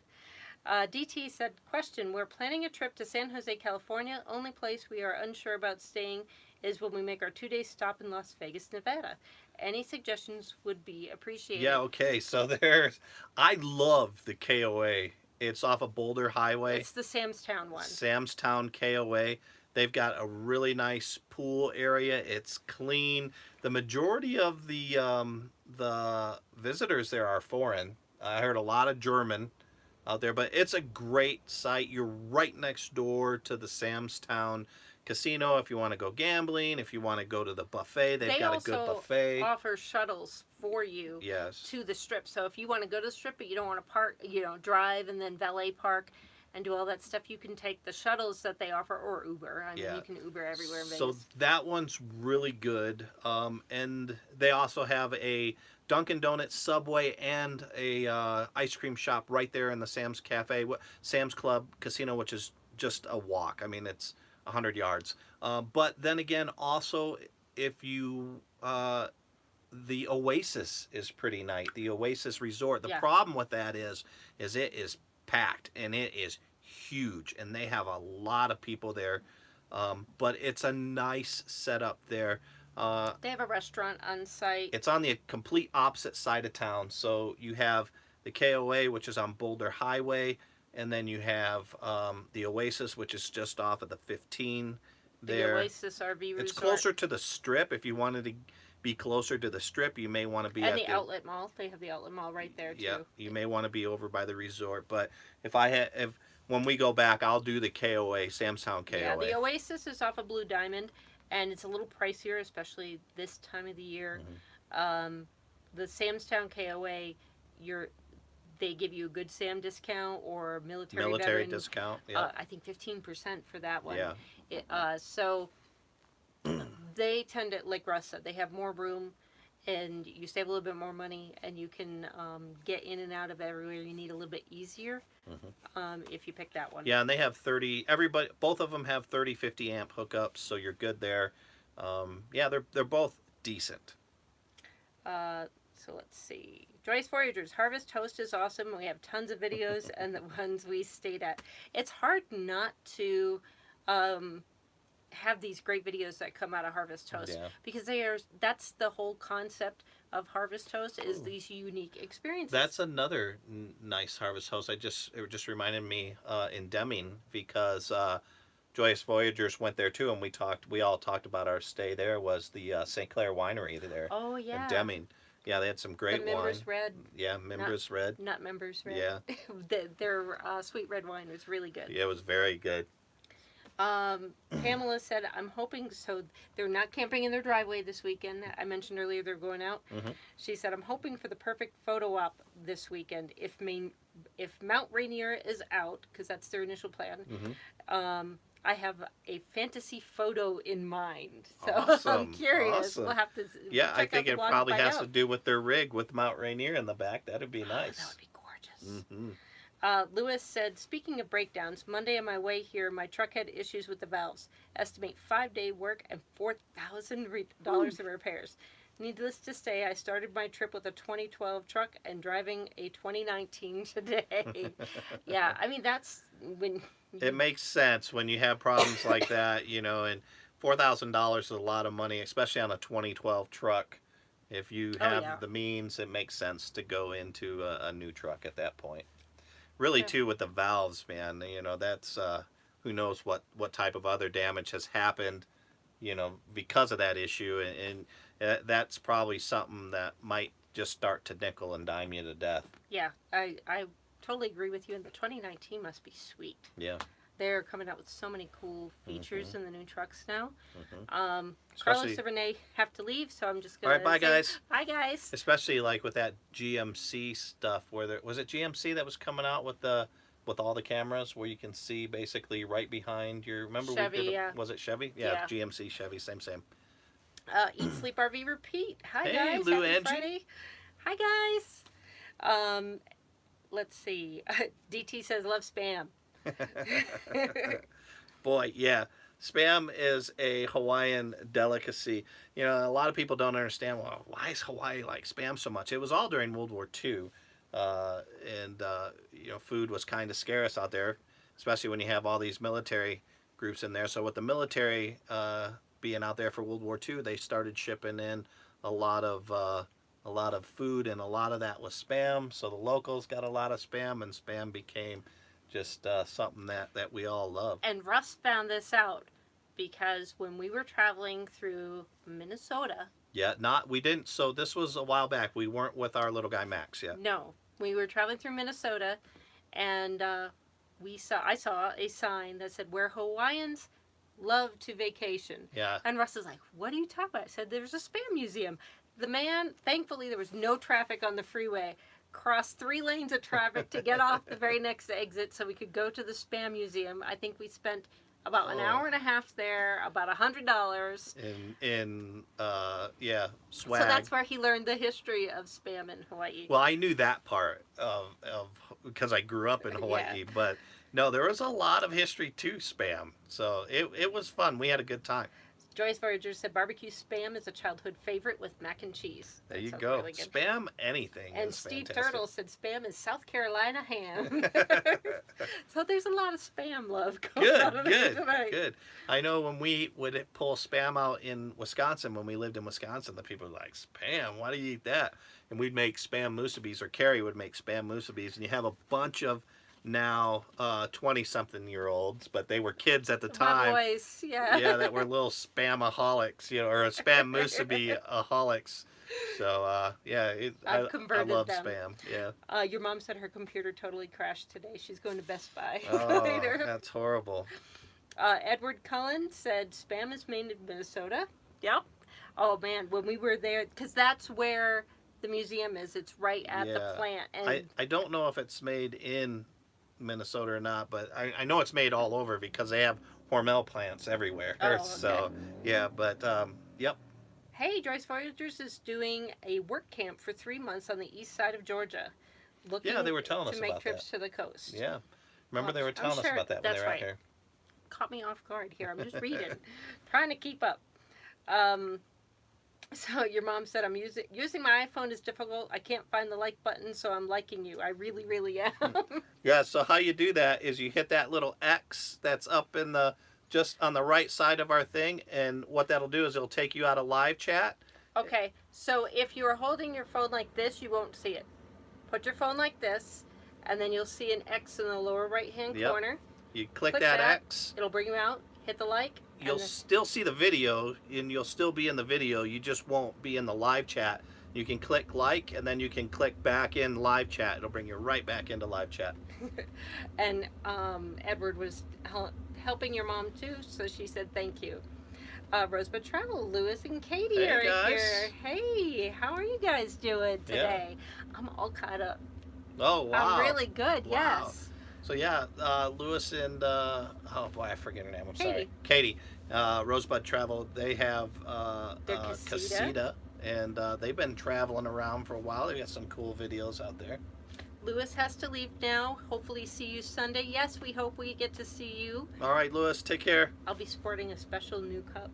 DT said, question, we're planning a trip to San Jose, California. Only place we are unsure about staying is when we make our 2-day stop in Las Vegas, Nevada. Any suggestions would be appreciated. Yeah, okay. So I love the KOA. It's off of Boulder Highway. It's the Samstown one. Samstown KOA. They've got a really nice pool area. It's clean. The majority of the visitors there are foreign. I heard a lot of German out there, but it's a great site. You're right next door to the Samstown Casino if you want to go gambling, if you want to go to the buffet. They've got a good buffet. They offer shuttles for you to the strip. So if you want to go to the strip but you don't want to park, drive and then valet park and do all that stuff, you can take the shuttles that they offer or Uber. I mean, you can Uber everywhere in Vegas. So that one's really good. And they also have a Dunkin' Donuts, Subway, and a ice cream shop right there in the Sam's Cafe, Sam's Club Casino, which is just a walk. I mean, it's 100 yards. But then again, also, if you... the Oasis is pretty nice. The Oasis Resort. The problem with that is it is packed, and it is huge, and they have a lot of people there. But it's a nice setup there. They have a restaurant on site. It's on the complete opposite side of town. So you have the KOA, which is on Boulder Highway, and then you have the Oasis, which is just off of the 15 there. The Oasis RV Resort. It's closer to the Strip. If you wanted to be closer to the Strip, you may want to be at the outlet mall. They have the outlet mall right there too. Yeah, you may want to be over by the resort. But when we go back, I'll do the KOA, Samstown KOA. Yeah, the Oasis is off of Blue Diamond, and it's a little pricier, especially this time of the year. the Samstown KOA, you're they give you a Good Sam discount or military veteran discount. Yeah. I think 15% for that one. Yeah. So they tend to, like Russ said, they have more room, and you save a little bit more money, and you can get in and out of everywhere you need a little bit easier if you pick that one. Yeah, and they have 30. Everybody, both of them have 30, 50 amp hookups, so you're good there. Yeah, they're both decent. So let's see. Joyce Voyagers, Harvest Host is awesome. We have tons of videos and the ones we stayed at. It's hard not to have these great videos that come out of Harvest Host because that's the whole concept of Harvest Host is these unique experiences. That's another nice Harvest Host. It just reminded me in Deming because Joyous Voyagers went there too, and we all talked about our stay there. Was the St. Clair Winery there? Oh yeah, in Deming. Yeah, they had some great wine. Members Red. Yeah, Members Red. Not Members Red. Yeah. Their sweet red wine was really good. Yeah, it was very good. Pamela said, I'm hoping, so they're not camping in their driveway this weekend. I mentioned earlier they're going out. Mm-hmm. She said, I'm hoping for the perfect photo op this weekend. If Mount Rainier is out, because that's their initial plan, I have a fantasy photo in mind. So awesome. I'm curious. Awesome. We'll have to Yeah, I think it probably has to to do with their rig with Mount Rainier in the back. That'd be nice. That would be gorgeous. Lewis said, speaking of breakdowns, Monday on my way here, my truck had issues with the valves. Estimate 5-day work and $4,000 of repairs. Needless to say, I started my trip with a 2012 truck and driving a 2019 today. Yeah, I mean, that's when... It makes sense when you have problems like that, and $4,000 is a lot of money, especially on a 2012 truck. If you have the means, it makes sense to go into a new truck at that point. Really, too, with the valves, man, that's who knows what type of other damage has happened, because of that issue. And that's probably something that might just start to nickel and dime you to death. Yeah, I totally agree with you. And the 2019 must be sweet. Yeah. They're coming out with so many cool features in the new trucks now. Especially, Carlos and Renee have to leave, so I'm just going to all right, bye, guys. Bye, guys. Especially like with that GMC stuff, where was it GMC that was coming out with all the cameras where you can see basically right behind your. Remember Chevy, was it Chevy? Yeah, GMC, Chevy, same. Eat, Sleep, RV, Repeat. Hi, hey, guys. Lou Happy Angie. Friday. Hi, guys. Let's see. DT says, love Spam. Boy, yeah. Spam is a Hawaiian delicacy. A lot of people don't understand, well, why is Hawaii like Spam so much? It was all during World War II. And food was kind of scarce out there, especially when you have all these military groups in there. So with the military being out there for World War II, they started shipping in a lot of food, and a lot of that was Spam. So the locals got a lot of Spam, and Spam became just something that we all love. And Russ found this out because when we were traveling through Minnesota. Yeah, we didn't. So this was a while back. We weren't with our little guy Max yet. No, we were traveling through Minnesota, and I saw a sign that said where Hawaiians love to vacation. Yeah. And Russ was like, "What are you talking about?" I said, "There's a Spam museum." The man, thankfully, there was no traffic on the freeway. Crossed 3 lanes of traffic to get off the very next exit so we could go to the Spam Museum. I think we spent about an hour and a half there, about $100. In swag. So that's where he learned the history of Spam in Hawaii. Well, I knew that part of because I grew up in Hawaii, but no, there was a lot of history to Spam. So it was fun. We had a good time. Joyce Voyager said barbecue Spam is a childhood favorite with mac and cheese. There you go. Really Spam anything. And is Steve fantastic. Turtle said Spam is South Carolina ham. So there's a lot of Spam love going on tonight. Good. I know when we would pull Spam out in Wisconsin, when we lived in Wisconsin, the people were like, Spam, why do you eat that? And we'd make Spam musubis, or Kerry would make Spam musubis, and you have a bunch of now 20-something-year-olds, but they were kids at the time. My boys, yeah. Yeah, that were little Spamaholics, or Spam musubi-aholics. So, I love them. Spam. Yeah. Your mom said her computer totally crashed today. She's going to Best Buy later. That's horrible. Edward Cullen said Spam is made in Minnesota. Yep. Oh, man, when we were there, because that's where the museum is. It's right at the plant. And I don't know if it's made in Minnesota or not, but I know it's made all over because they have Hormel plants everywhere. Oh, okay. So, yeah, but, yep. Hey, Joyce Voyagers is doing a work camp for 3 months on the east side of Georgia. Yeah, they were telling us to make about trips that. to the coast. Yeah. Remember they were telling us about that when they were out here. Caught me off guard here. I'm just reading, trying to keep up. So your mom said, I'm using my iPhone is difficult. I can't find the like button, so I'm liking you. I really, really am. Yeah, so how you do that is you hit that little X that's up in the, just on the right side of our thing, and what that'll do is it'll take you out of live chat. Okay, so if you're holding your phone like this, you won't see it. Put your phone like this, and then you'll see an X in the lower right-hand corner. You click that X. It'll bring you out. Hit the like. You'll still see the video, and you'll still be in the video. You just won't be in the live chat. You can click like, and then you can click back in live chat. It'll bring you right back into live chat. And Edward was helping your mom too, so she said thank you. Rosebud Travel, Lewis and Katie are here. Hey, how are you guys doing today? Yeah. I'm all caught up. Oh, wow. I'm really good, wow. Yes. So, yeah, Lewis and, oh boy, I forget her name. I'm sorry. Katie. Rosebud Travel, they have Casita, and they've been traveling around for a while. They got some cool videos out there. Lewis has to leave now. Hopefully see you Sunday. Yes, we hope we get to see you. All right, Lewis, take care. I'll be sporting a special new cup.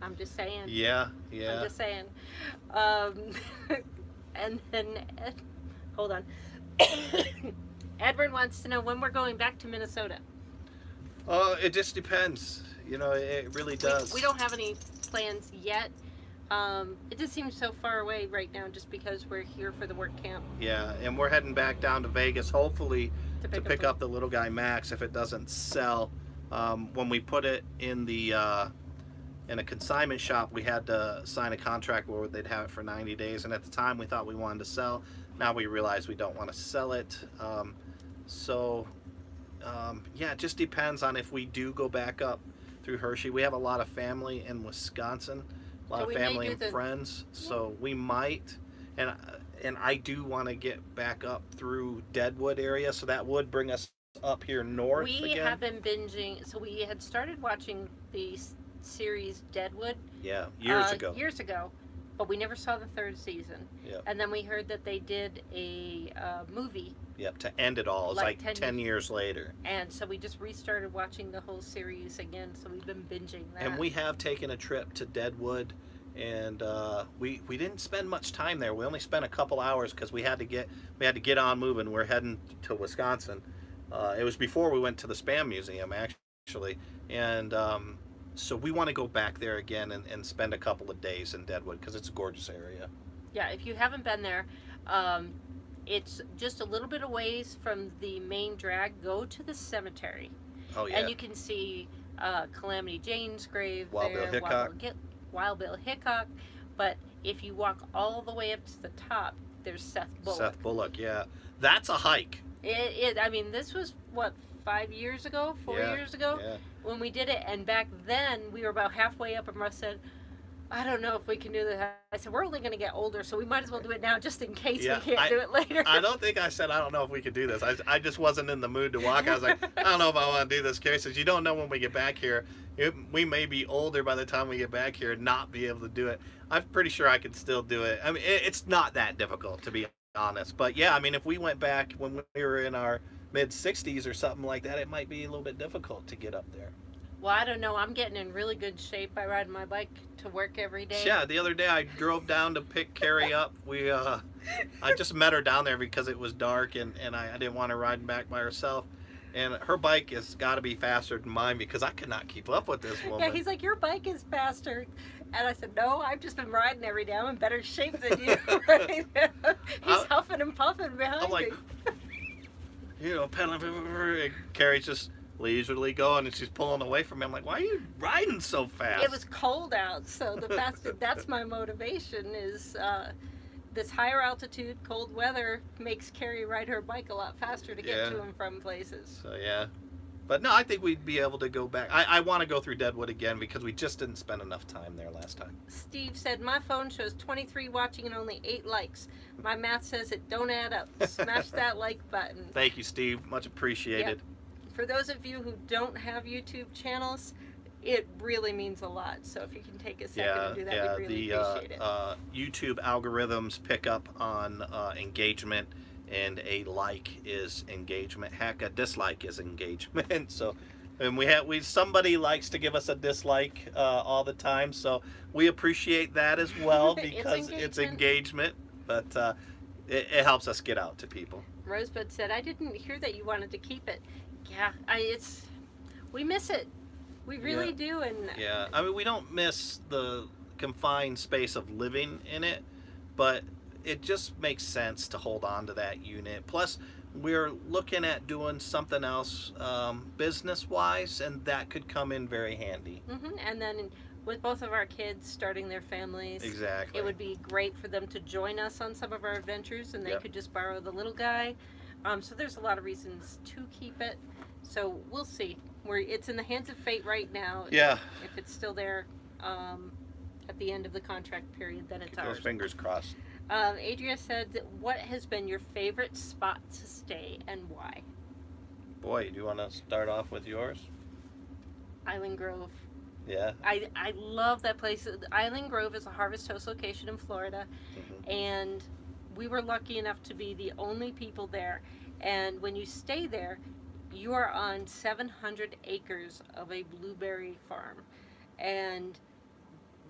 I'm just saying. Yeah. I'm just saying. And then, hold on. Edward wants to know when we're going back to Minnesota. It just depends. You know, it really does. We don't have any plans yet. It just seems so far away right now just because we're here for the work camp. Yeah, and we're heading back down to Vegas, hopefully, to pick up the little guy Max if it doesn't sell. When we put it in the in a consignment shop, we had to sign a contract where they'd have it for 90 days, and at the time we thought we wanted to sell. Now we realize we don't want to sell it. Yeah, it just depends on if we do go back up through Hershey. We have a lot of family in Wisconsin. A lot of family and friends, so we might, and I do want to get back up through Deadwood area, so that would bring us up here north again. We have been binging, so we had started watching the series Deadwood. Yeah, years ago. Years ago, but we never saw the third season. Yeah. And then we heard that they did a movie. Yep, to end it all. It's like 10 years later. And so we just restarted watching the whole series again, so we've been binging that. And we have taken a trip to Deadwood, and we didn't spend much time there. We only spent a couple hours because we had to get on moving. We're heading to Wisconsin. It was before we went to the Spam Museum, actually. And so we want to go back there again and spend a couple of days in Deadwood because it's a gorgeous area. Yeah, if you haven't been there, it's just a little bit of ways from the main drag. Go to the cemetery. Oh, yeah. And you can see Calamity Jane's grave Wild there. Bill Hickok. Wild Bill Hickok. But if you walk all the way up to the top, there's Seth Bullock. Seth Bullock, yeah. That's a hike. I mean, this was, 5 years ago? 4 years ago? Yeah. When we did it. And back then, we were about halfway up, and Russ said, I don't know if we can do this. I said, we're only going to get older, so we might as well do it now just in case we can't do it later. I don't think I said I don't know if we could do this. I just wasn't in the mood to walk. I was like, I don't know if I want to do this. Carrie says, you don't know when we get back here. We may be older by the time we get back here and not be able to do it. I'm pretty sure I could still do it. I mean, it's not that difficult, to be honest. But yeah, I mean, if we went back when we were in our mid-60s or something like that, it might be a little bit difficult to get up there. Well, I don't know. I'm getting in really good shape by riding my bike to work every day. Yeah, the other day I drove down to pick Carrie up. I just met her down there because it was dark and I didn't want her riding back by herself. And her bike has got to be faster than mine because I could not keep up with this woman. Yeah, he's like, your bike is faster. And I said, no, I've just been riding every day. I'm in better shape than you right now. He's huffing and puffing behind I'm like, me. pedaling. And Carrie's just leisurely going and she's pulling away from me. I'm like, why are you riding so fast? It was cold out, so that's my motivation is this higher altitude, cold weather makes Carrie ride her bike a lot faster to get to and from places. So yeah. But no, I think we'd be able to go back. I want to go through Deadwood again because we just didn't spend enough time there last time. Steve said, my phone shows 23 watching and only 8 likes. My math says it don't add up. Smash that like button. Thank you, Steve. Much appreciated. For those of you who don't have YouTube channels, it really means a lot. So if you can take a second to do that, we'd really appreciate it. YouTube algorithms pick up on engagement, and a like is engagement. Heck, a dislike is engagement. So, and we somebody likes to give us a dislike all the time. So we appreciate that as well because it's engagement. But it helps us get out to people. Rosebud said, I didn't hear that you wanted to keep it. Yeah, we miss it. We really do. And yeah, I mean, we don't miss the confined space of living in it, but it just makes sense to hold on to that unit. Plus, we're looking at doing something else business-wise, and that could come in very handy. And then with both of our kids starting their families, exactly, it would be great for them to join us on some of our adventures, and they could just borrow the little guy. So there's a lot of reasons to keep it. So we'll see. It's in the hands of fate right now. Yeah. If it's still there at the end of the contract period, then it's Keep ours. those fingers crossed. Adria said, what has been your favorite spot to stay and why? Boy, do you want to start off with yours? Island Grove. Yeah. I love that place. Island Grove is a Harvest Host location in Florida, and we were lucky enough to be the only people there. And when you stay there, you are on 700 acres of a blueberry farm, and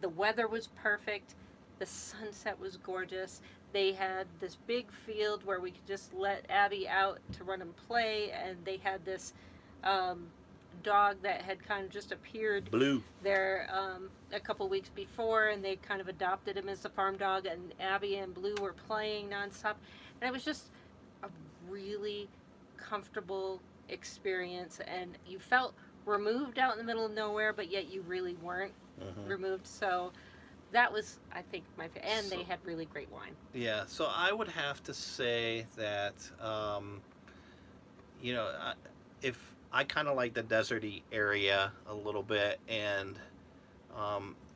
the weather was perfect. The sunset was gorgeous. They had this big field where we could just let Abby out to run and play, and they had this dog that had kind of just appeared Blue there a couple weeks before, and they kind of adopted him as a farm dog, and Abby and Blue were playing nonstop, and it was just a really comfortable experience, and you felt removed out in the middle of nowhere, but yet you really weren't removed. So that was, I think, my favorite. And they had really great wine. Yeah, so I would have to say that if I kind of like the deserty area a little bit, and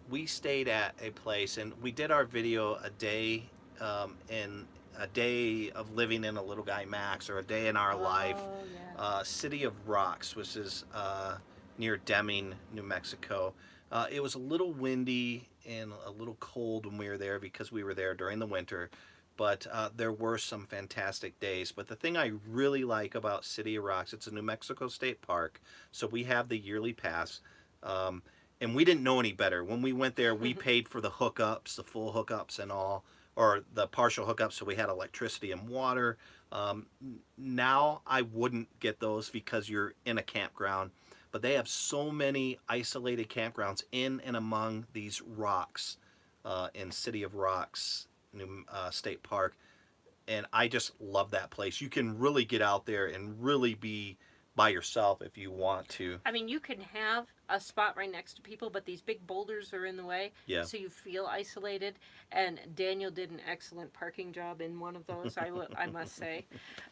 we stayed at a place, and we did our video a day in a day of living in a little guy Max, or a day in our life. City of Rocks, which is near Deming, New Mexico. It was a little windy and a little cold when we were there because we were there during the winter, but there were some fantastic days. But the thing I really like about City of Rocks, it's a New Mexico State Park, so we have the yearly pass, and we didn't know any better. When we went there, we paid for the hookups, the full hookups and all, or the partial hookups, so we had electricity and water. Now I wouldn't get those because you're in a campground, but they have so many isolated campgrounds in and among these rocks in City of Rocks New State Park, and I just love that place. You can really get out there and really be by yourself if you want to. I mean, you can have a spot right next to people, but these big boulders are in the way, so you feel isolated. And Daniel did an excellent parking job in one of those, I must say.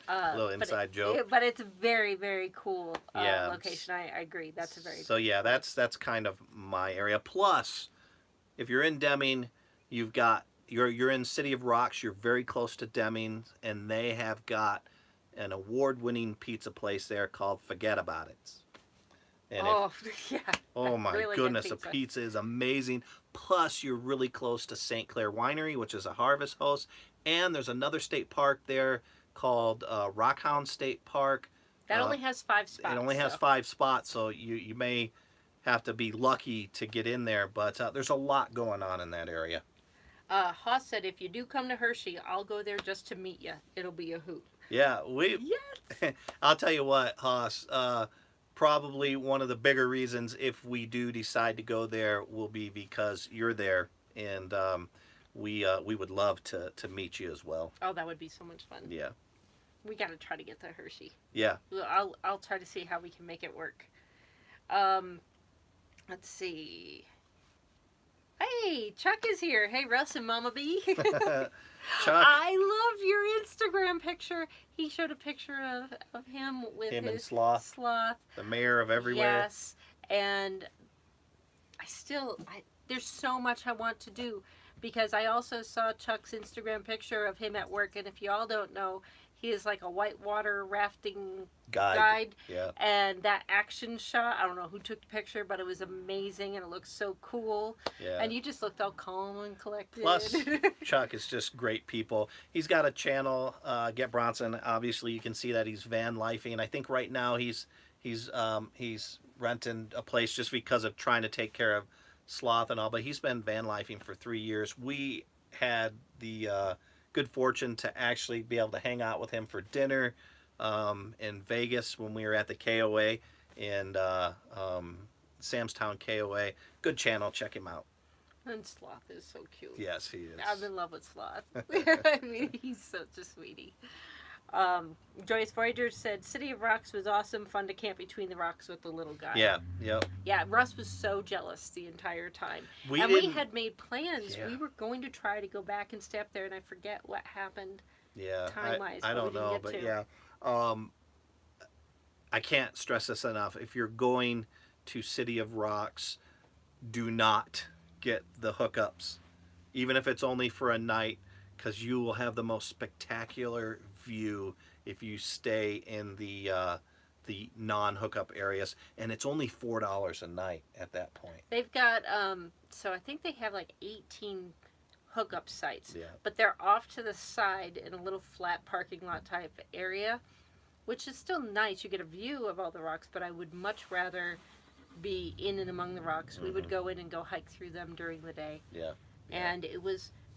A little inside joke. But it's a very, very cool location. I agree. That's a very so yeah, that's kind of my area. Plus, if you're in Deming, you've got you're in City of Rocks. You're very close to Deming, and they have got an award-winning pizza place there called Forget About It. And oh my really goodness, the pizza is amazing. Plus, you're really close to St. Clair Winery, which is a Harvest Host, and there's another state park there called Rockhound State Park. That only has 5 spots. It only has 5 spots, so you may have to be lucky to get in there, but there's a lot going on in that area. Haas said, if you do come to Hershey, I'll go there just to meet you. It'll be a hoot. Yeah, Yes. I'll tell you what, Haas, probably one of the bigger reasons if we do decide to go there will be because you're there, and we would love to meet you as well. Oh, that would be so much fun. Yeah. We got to try to get to Hershey. Yeah. I'll try to see how we can make it work. Let's see. Hey, Chuck is here. Hey, Russ and Mama B. Chuck. I loved your Instagram picture. He showed a picture of him with Him and his Sloth. sloth. The mayor of everywhere. Yes, and there's so much I want to do because I also saw Chuck's Instagram picture of him at work, and if you all don't know, he is like a whitewater rafting guide. Yeah. And that action shot, I don't know who took the picture, but it was amazing and it looked so cool. Yeah. And you just looked all calm and collected. Plus, Chuck is just great people. He's got a channel, Get Bronson. Obviously, you can see that he's van lifing, and I think right now he's renting a place just because of trying to take care of Sloth and all. But he's been van lifing for 3 years. We had the good fortune to actually be able to hang out with him for dinner in Vegas when we were at the KOA in Samstown KOA. Good channel, check him out. And Sloth is so cute. Yes, he is. I'm in love with Sloth. I mean, he's such a sweetie. Joyce Voyager said, City of Rocks was awesome, fun to camp between the rocks with the little guy. Yeah, yep. Yeah, Russ was so jealous the entire time. We had made plans. Yeah. We were going to try to go back and stay up there, and I forget what happened. Yeah, time-wise, I don't know, but yeah. I can't stress this enough. If you're going to City of Rocks, do not get the hookups, even if it's only for a night, because you will have the most spectacular view if you stay in the non-hookup areas, and it's only $4 a night at that point. They've got so I think they have like 18 hookup sites, Yeah. but they're off to the side in a little flat parking lot type area, which is still nice. You get a view of all the rocks, but I would much rather be in and among the rocks. We would go in and go hike through them during the day. Yeah. And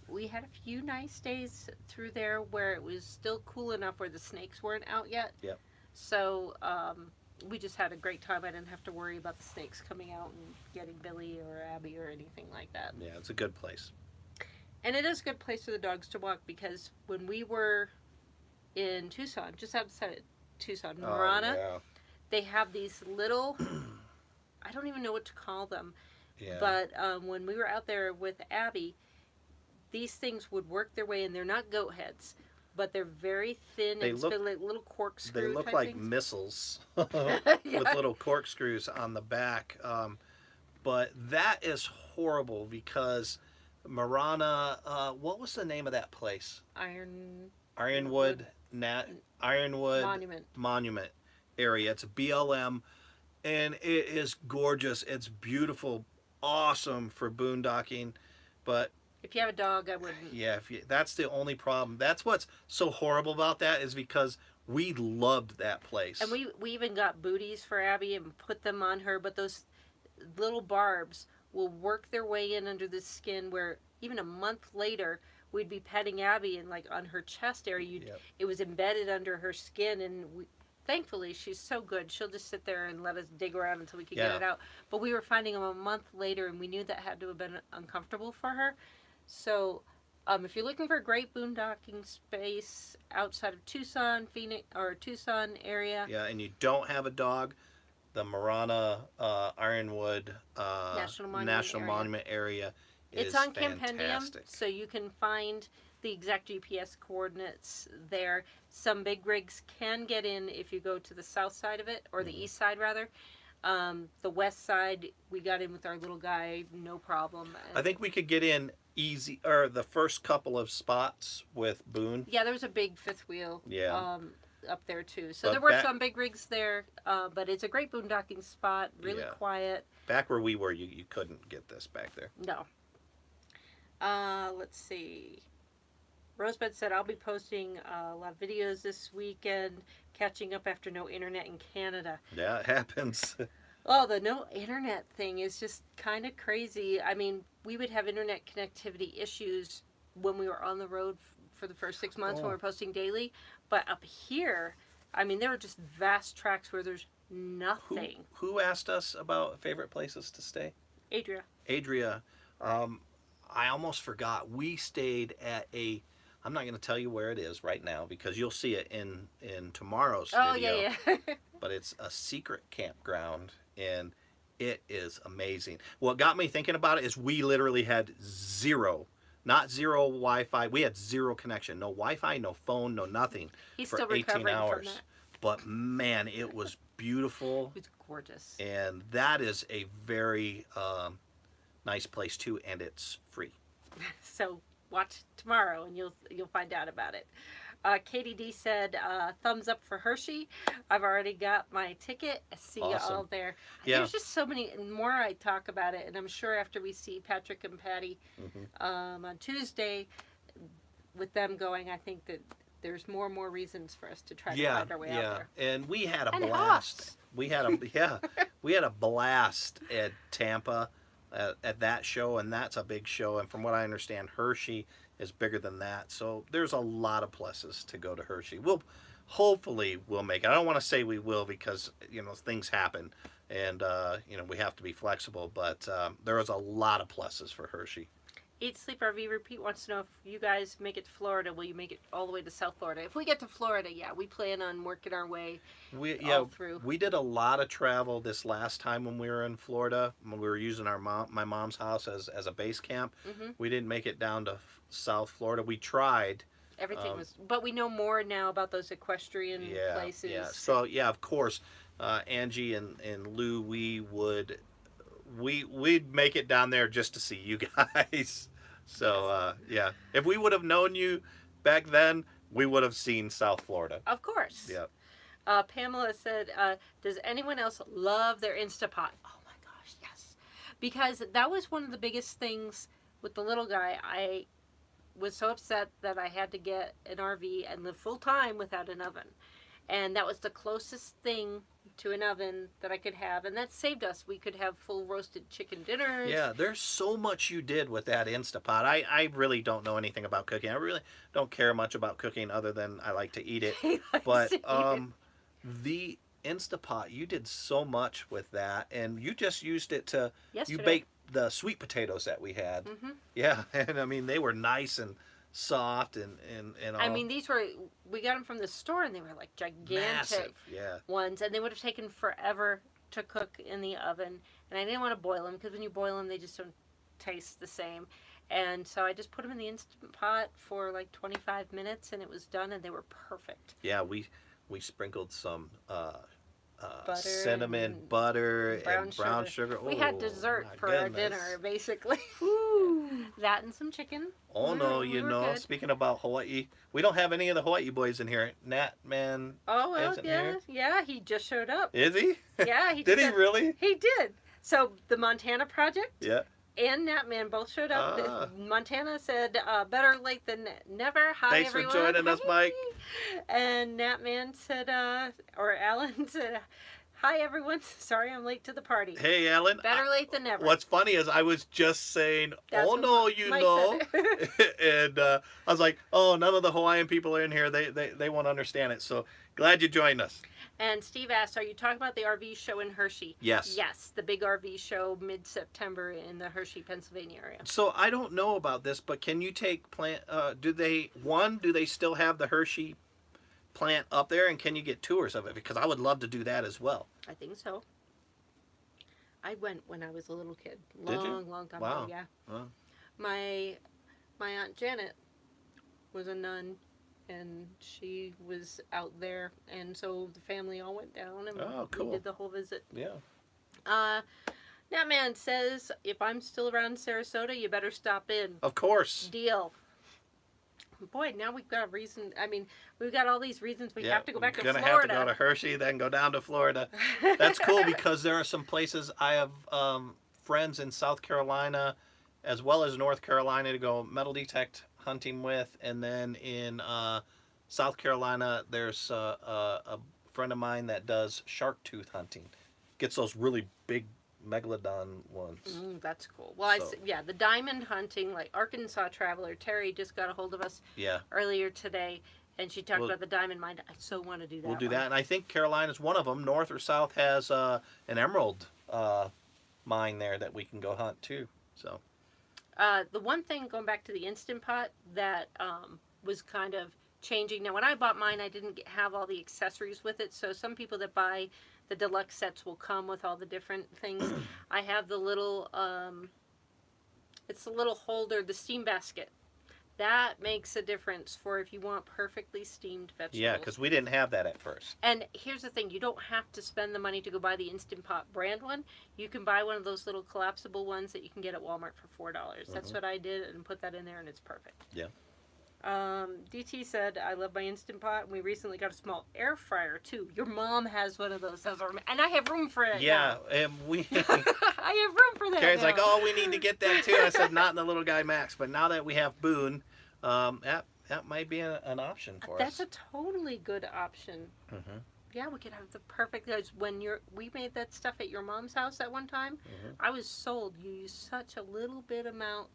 we had a few nice days through there where it was still cool enough where the snakes weren't out yet. Yep. So we just had a great time. I didn't have to worry about the snakes coming out and getting Billy or Abby or anything like that. Yeah, it's a good place. And it is a good place for the dogs to walk because when we were in Tucson, just outside of Tucson, Marana, they have these little, I don't even know what to call them, but when we were out there with Abby, these things would work their way in. They're not goat heads, but they're very thin and like little corkscrew. They look type like things. Missiles with little corkscrews on the back. But that is horrible because Marana, what was the name of that place? Ironwood Monument area. It's a BLM, and it is gorgeous. It's beautiful, awesome for boondocking, but if you have a dog, I wouldn't. Yeah, that's the only problem. That's what's so horrible about that is because we loved that place. And we even got booties for Abby and put them on her, but those little barbs will work their way in under the skin where even a month later we'd be petting Abby and like on her chest area, it was embedded under her skin, and thankfully she's so good. She'll just sit there and let us dig around until we could get it out. But we were finding them a month later, and we knew that had to have been uncomfortable for her. So, if you're looking for a great boondocking space outside of Tucson, Phoenix, or Tucson area. Yeah, and you don't have a dog, the Marana Ironwood National Monument area is it's on fantastic. Compendium, so you can find the exact GPS coordinates there. Some big rigs can get in if you go to the south side of it, or the east side rather. The west side, we got in with our little guy, no problem. I think we could get in easy, or the first couple of spots with Boone. Yeah, there was a big fifth wheel up there too. So but there were some big rigs there, but it's a great boondocking spot, really quiet. Back where we were, you couldn't get this back there. No. Let's see. Rosebud said, I'll be posting a lot of videos this weekend, catching up after no internet in Canada. Yeah, it happens. Oh, the no internet thing is just kind of crazy. I mean, we would have internet connectivity issues when we were on the road for the first 6 months when we were posting daily. But up here, I mean, there are just vast tracts where there's nothing. Who asked us about favorite places to stay? Adria. I almost forgot. We stayed at I'm not going to tell you where it is right now because you'll see it in tomorrow's video. Oh, yeah. But it's a secret campground, and it is amazing. What got me thinking about it is we literally had zero not zero Wi-Fi. We had zero connection, no Wi-Fi, no phone, no nothing He's for still 18 recovering hours. from that. But man, it was beautiful. It was gorgeous. And that is a very nice place too, and it's free. So watch tomorrow, and you'll find out about it. Katie D said, thumbs up for Hershey. I've already got my ticket. I see you all there. Yeah. There's just so many, and more I talk about it, and I'm sure after we see Patrick and Patty on Tuesday, with them going, I think that there's more and more reasons for us to try to find our way out there. And we had a And blast. Hoss. We had a blast at Tampa at that show, and that's a big show. And from what I understand, Hershey is bigger than that. So there's a lot of pluses to go to Hershey. Hopefully we'll make it. I don't want to say we will because things happen, and we have to be flexible. But there is a lot of pluses for Hershey. Eat, Sleep, RV, Repeat wants to know if you guys make it to Florida, will you make it all the way to South Florida? If we get to Florida, yeah, we plan on working our way all through. We did a lot of travel this last time when we were in Florida. When we were using my mom's house as a base camp. We didn't make it down to South Florida. We tried. Everything was, but we know more now about those equestrian places. Yeah. So of course, Angie and Lou, we'd make it down there just to see you guys. So if we would have known you back then, we would have seen South Florida. Of course. Yeah. Pamela said, does anyone else love their Instapot? Oh my gosh, yes. Because that was one of the biggest things with the little guy. I was so upset that I had to get an RV and live full time without an oven. And that was the closest thing to an oven that I could have. And that saved us. We could have full roasted chicken dinners. Yeah, there's so much you did with that Instapot. I really don't know anything about cooking. I really don't care much about cooking other than I like to eat it. But the Instapot, you did so much with that. And you just used it to... Yesterday. You baked the sweet potatoes that we had. Yeah, and I mean, they were nice and soft and all. I mean, we got them from the store and they were like gigantic massive, ones, and they would have taken forever to cook in the oven, and I didn't want to boil them because when you boil them they just don't taste the same, and so I just put them in the Instant Pot for like 25 minutes and it was done, and they were perfect. Yeah, we sprinkled some butter, cinnamon, butter, and brown sugar. We had dessert for our dinner, basically. That and some chicken. Oh no, good. Speaking about Hawaii, we don't have any of the Hawaii boys in here. Nat Man. Oh well, yeah, he just showed up. Is he? Yeah, he did. He really? He did. So the Montana project. Yeah. And Nat Man both showed up. Montana said, better late than never. Hi, thanks everyone. Thanks for joining us, Mike. And Nat Man said, or Alan said, hi, everyone. Sorry I'm late to the party. Hey, Alan. Better late than never. What's funny is I was just saying, oh, no, and I was like, oh, none of the Hawaiian people are in here. They won't understand it. So glad you joined us. And Steve asked, are you talking about the RV show in Hershey? Yes. Yes, the big RV show mid-September in the Hershey, Pennsylvania area. So I don't know about this, but can you take plant, do they still have the Hershey plant up there, and can you get tours of it? Because I would love to do that as well. I think so. I went when I was a little kid. Long time wow. ago, yeah. Wow. My Aunt Janet was a nun, and she was out there, and so the family all went down and we did the whole visit. Yeah. That man says, if I'm still around Sarasota, you better stop in. Of course. Deal. Boy, now we've got a reason. I mean, we've got all these reasons we have to go back to Florida. We're going to have to go to Hershey, then go down to Florida. That's cool because there are some places. I have friends in South Carolina as well as North Carolina to go metal detect hunting with. And then in South Carolina, there's a friend of mine that does shark tooth hunting. Gets those really big megalodon ones. That's cool. Well, the diamond hunting, like Arkansas Traveler, Terry just got a hold of us earlier today, and she talked about the diamond mine. I so want to do that. We'll do that, and I think Carolina's one of them. North or south has an emerald mine there that we can go hunt too. So, the one thing, going back to the Instant Pot, that was kind of changing. Now, when I bought mine, I didn't have all the accessories with it, so some people that buy the deluxe sets will come with all the different things. I have the little, it's the little holder, the steam basket That makes a difference for if you want perfectly steamed vegetables. Yeah, because we didn't have that at first. And here's the thing, you don't have to spend the money to go buy the Instant Pot brand one. You can buy one of those little collapsible ones that you can get at Walmart for $4. That's what I did, and put that in there, and it's perfect. Yeah. DT said, I love my Instant Pot, and we recently got a small air fryer, too. Your mom has one of those. And I have room for it Yeah, now. and we... I have room for that Carrie's now. like, oh, we need to get that, too. I said, not in the little guy Max. But now that we have Boone, that might be an option for That's us. a totally good option. Mm-hmm. Yeah, we could have the perfect. When we made that stuff at your mom's house at one time, I was sold. You used such a little bit amount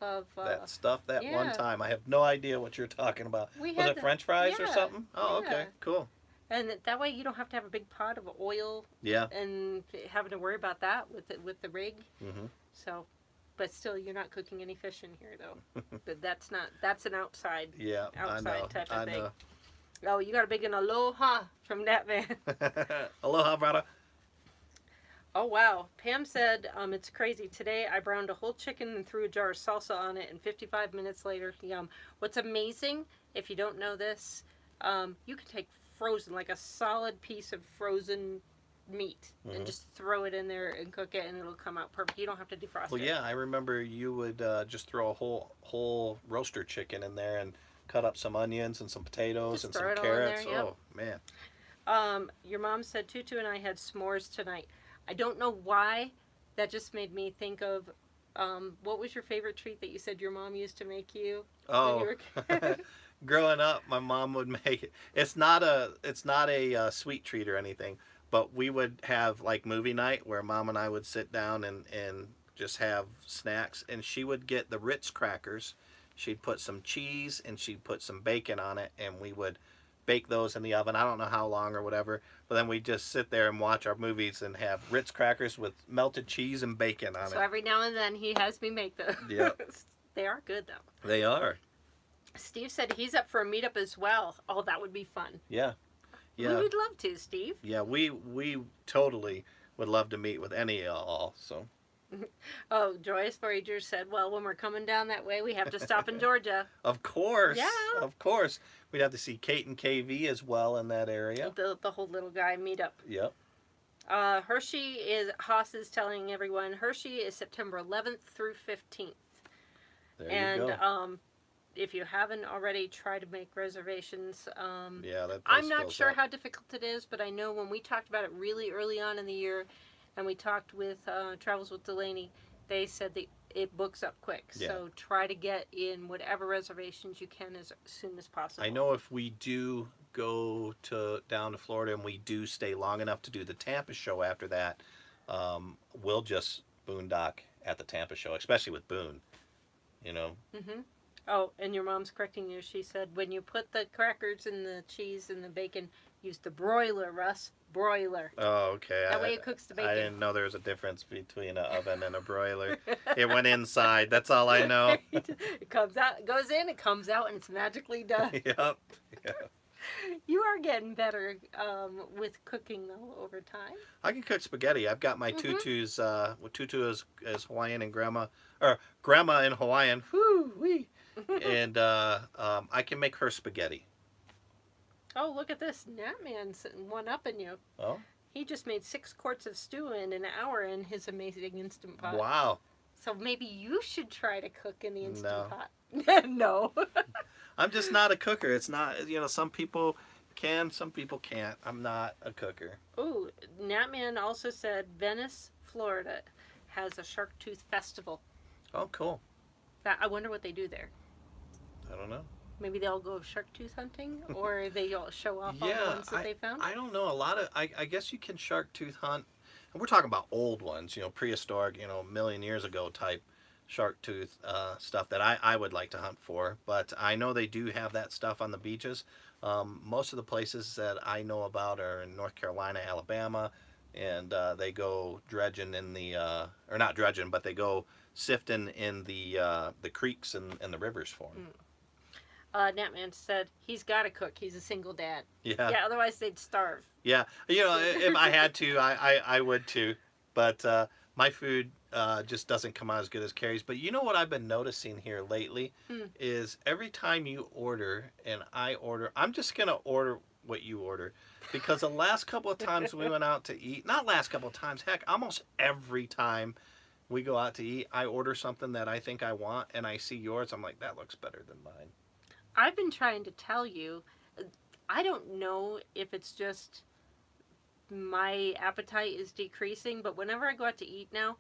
of that stuff that yeah. one time. I have no idea what you're talking about. We Was had it French fries or yeah, something? Oh, yeah. okay, cool. And that way you don't have to have a big pot of oil. Yeah. And having to worry about that with the rig. Mm-hmm. So, but still, you're not cooking any fish in here though. But that's an outside. Yeah, outside I know. type of thing. Know. Oh, you got a big aloha from that man. Aloha, brother. Oh wow. Pam said, it's crazy. Today I browned a whole chicken and threw a jar of salsa on it, and 55 minutes later, yum. What's amazing, if you don't know this, you can take frozen, like a solid piece of frozen meat, and just throw it in there and cook it, and it'll come out perfect. You don't have to defrost it. Well, yeah, I remember you would just throw a whole roaster chicken in there and cut up some onions and some potatoes Just and throw some it all in carrots. there, yep. Oh, man. Your mom said Tutu and I had s'mores tonight. I don't know why. That just made me think of, what was your favorite treat that you said your mom used to make you? Oh, growing up, my mom would make it. It's not a sweet treat or anything, but we would have like movie night where Mom and I would sit down and just have snacks, and she would get the Ritz crackers. She'd put some cheese and she'd put some bacon on it, and we would bake those in the oven. I don't know how long or whatever, but then we'd just sit there and watch our movies and have Ritz crackers with melted cheese and bacon on it. So every now and then he has me make those. Yep. They are good though. They are. Steve said he's up for a meetup as well. Oh, that would be fun. Yeah. We would love to, Steve. Yeah, we totally would love to meet with any of y'all. So. Oh, Joyous Forager said, well, when we're coming down that way, we have to stop in Georgia. Of course. Yeah. Of course. We'd have to see Kate and KV as well in that area. The whole little guy meetup. Yep. Haas is telling everyone, Hershey is September 11th through 15th. There you go. If you haven't already, try to make reservations. Yeah, that I'm not fills sure up. how difficult it is, but I know when we talked about it really early on in the year, and we talked with Travels with Delaney, they said that it books up quick. Yeah. So try to get in whatever reservations you can as soon as possible. I know if we do go down to Florida and we do stay long enough to do the Tampa show after that, we'll just boondock at the Tampa show, especially with Boone. You know. Mm-hmm. Oh, and your mom's correcting you. She said when you put the crackers and the cheese and the bacon, use the broiler, Russ. Broiler. Oh, okay. That way it cooks the bacon. I didn't know there was a difference between an oven and a broiler. It went inside. That's all I know. It comes out, it goes in, it comes out, and it's magically done. Yep. Yeah. You are getting better with cooking though over time. I can cook spaghetti. I've got my tutus. Tutu is Hawaiian and grandma in Hawaiian. Whoo wee. And I can make her spaghetti. Oh, look at this. Natman's one upping you. Oh. He just made 6 quarts of stew in an hour in his amazing Instant Pot. Wow. So maybe you should try to cook in the Instant No. Pot. No. I'm just not a cooker. It's not, some people can, some people can't. I'm not a cooker. Ooh, Natman also said Venice, Florida has a Shark Tooth Festival. Oh, cool. I wonder what they do there. I don't know. Maybe they all go shark tooth hunting, or they all show off all the ones that they found? I don't know. A lot of, I guess you can shark tooth hunt. And we're talking about old ones, prehistoric, a million years ago type shark tooth stuff that I would like to hunt for. But I know they do have that stuff on the beaches. Most of the places that I know about are in North Carolina, Alabama, and they go dredging in the, or not dredging, but they go sifting in the creeks and the rivers for them. Natman said he's got to cook. He's a single dad. Yeah. Yeah, otherwise they'd starve. Yeah. If I had to, I would too. But my food, just doesn't come out as good as Carrie's. But you know what I've been noticing here lately is every time you order and I order, I'm just gonna order what you order, because the last couple of times we went out to eat, not last couple of times, heck, almost every time we go out to eat, I order something that I think I want, and I see yours, I'm like, that looks better than mine. I've been trying to tell you, I don't know if it's just my appetite is decreasing, but whenever I go out to eat now,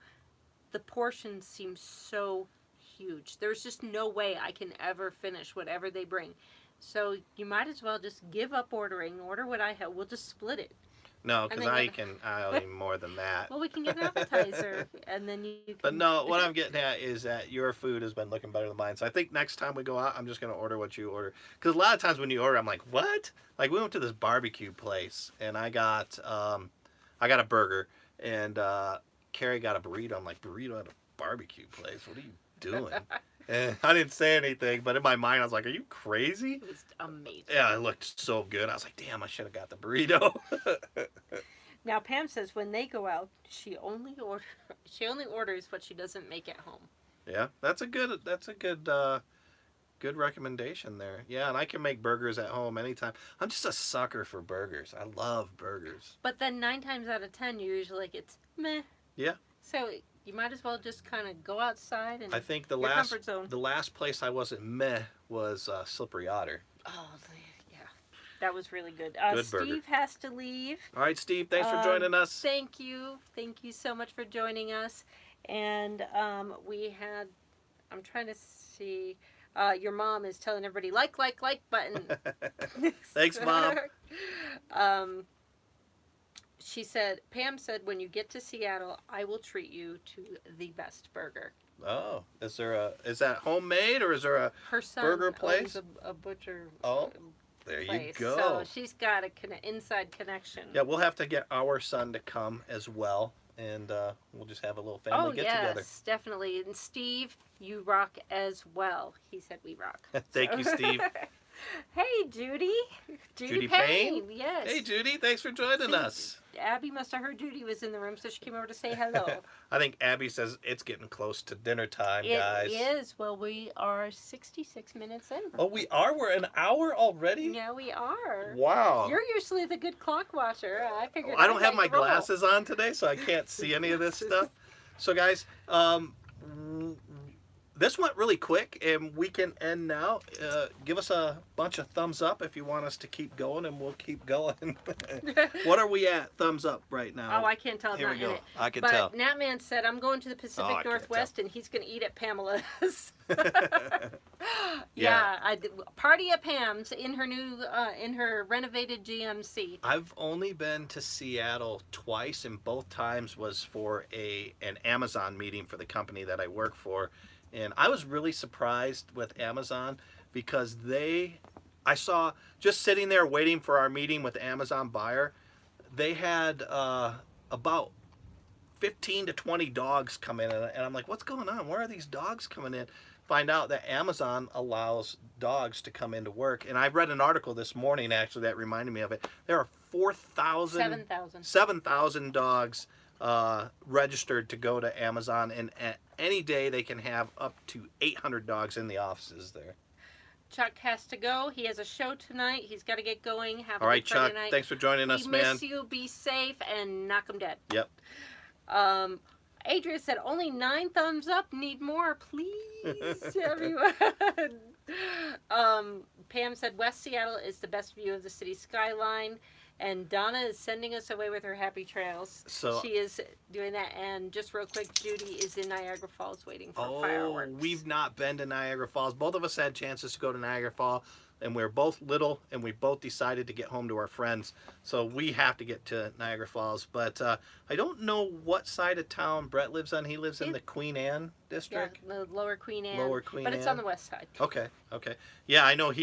the portions seem so huge. There's just no way I can ever finish whatever they bring. So you might as well just give up ordering. Order what I have. We'll just split it. No, because I'll eat more than that. Well, we can get an appetizer, and then you can... But no, what I'm getting at is that your food has been looking better than mine. So I think next time we go out, I'm just going to order what you order. Because a lot of times when you order, I'm like, what? Like, we went to this barbecue place, and I got a burger, and Carrie got a burrito. I'm like, burrito at a barbecue place? What are you doing? And I didn't say anything, but in my mind, I was like, are you crazy? It was amazing. Yeah, it looked so good. I was like, damn, I should have got the burrito. Now, Pam says when they go out, she only orders what she doesn't make at home. Yeah, that's a good good recommendation there. Yeah, and I can make burgers at home anytime. I'm just a sucker for burgers. I love burgers. But then 9 times out of 10, you're usually like, it's meh. Yeah. So you might as well just kind of go outside and I think your comfort zone. the last place I wasn't meh was Slippery Otter. Oh, yeah. That was really good. Good Steve burger. has to leave. All right, Steve, thanks for joining us. Thank you. Thank you so much for joining us. And we had, I'm trying to see, your mom is telling everybody, like button. Thanks, Mom. Pam said, when you get to Seattle, I will treat you to the best burger. Oh, is that homemade or is there a Her son burger place? owns a butcher There place. you go. So she's got a inside connection. Yeah, we'll have to get our son to come as well, and we'll just have a little family get-together. Yes, definitely. And Steve, you rock as well. He said we rock. Thank you, Steve. Hey, Judy. Judy Payne. Yes. Hey, Judy, thanks for joining us. Abby must have heard Judy was in the room, so she came over to say hello. I think Abby says it's getting close to dinner time, guys. It is. Well, we are 66 minutes in. Oh, we are? We're an hour already? Yeah, we are. Wow. You're usually the good clock watcher. I figured I don't have my glasses on today, so I can't see any of this stuff. So, guys, this went really quick, and we can end now. Give us a bunch of thumbs up if you want us to keep going, and we'll keep going. What are we at? Thumbs up right now. Oh, I can't tell. Here we go. I can but tell. Natman said, I'm going to the Pacific I can't Northwest, and he's going to eat at Pamela's. Yeah. Party at Pam's in her new, in her renovated GMC. I've only been to Seattle twice, and both times was for an Amazon meeting for the company that I work for. And I was really surprised with Amazon because I saw just sitting there waiting for our meeting with the Amazon buyer, they had about 15 to 20 dogs come in. And I'm like, what's going on? Where are these dogs coming in? Find out that Amazon allows dogs to come into work. And I read an article this morning, actually, that reminded me of it. There are 7,000 dogs registered to go to Amazon, and at any day they can have up to 800 dogs in the offices there. Chuck has to go. He has a show tonight. He's got to get going. Have All a right, good Friday Chuck. night. Thanks for joining us, man. We miss you. Be safe and knock 'em dead. Yep. Adria said, only 9 thumbs up. Need more, please, everyone. Pam said, West Seattle is the best view of the city skyline. And Donna is sending us away with her happy trails. So, she is doing that. And just real quick, Judy is in Niagara Falls waiting for fireworks. We've not been to Niagara Falls. Both of us had chances to go to Niagara Falls, and we're both little, and we both decided to get home to our friends. So we have to get to Niagara Falls. But I don't know what side of town Brett lives on. He lives in the Queen Anne district. Yeah, the Lower Queen Anne. Lower Queen But Anne. it's on the west side. Okay. Yeah, I know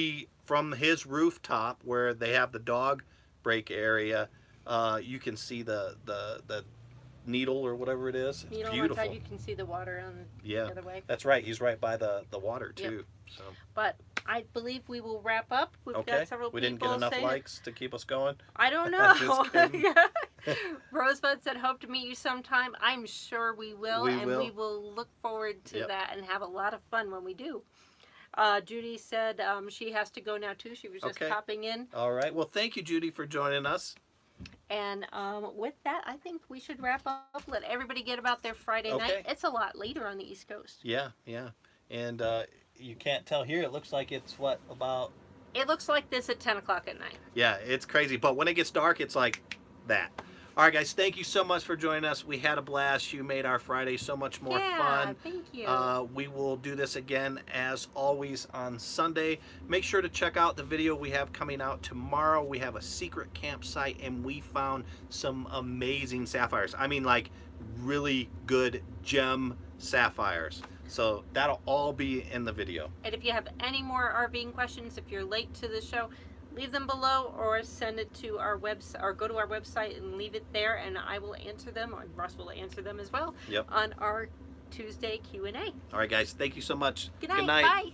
from his rooftop where they have the dog break area, you can see the needle or whatever it is. It's needle beautiful. One side, you can see the water on the other way. That's right. He's right by the water too. Yep. So. But I believe we will wrap up. We've got several we people didn't get enough saying likes to keep us going. I don't know. Just kidding. Rosebud said, hope to meet you sometime. I'm sure we will. We and will. we will look forward to Yep. that and have a lot of fun when we do. Judy said she has to go now too. She was just Okay. popping in. All right. Well, thank you, Judy, for joining us. And with that, I think we should wrap up. Let everybody get about their Friday Okay. night. It's a lot later on the East Coast. Yeah, yeah. And you can't tell here. It looks like it's what, about... It looks like this at 10 o'clock at night. Yeah, it's crazy. But when it gets dark, it's like that. All right, guys, thank you so much for joining us. We had a blast. You made our Friday so much more fun. Thank you. We will do this again, as always, on Sunday. Make sure to check out the video we have coming out tomorrow. We have a secret campsite, and we found some amazing sapphires. I mean, like, really good gem sapphires. So that'll all be in the video. And if you have any more RVing questions, if you're late to the show, leave them below or send it to our website, or go to our website and leave it there, and I will answer them, or Russ will answer them as well. Yep. On our Tuesday Q&A. All right, guys, thank you so much. Good night. Bye.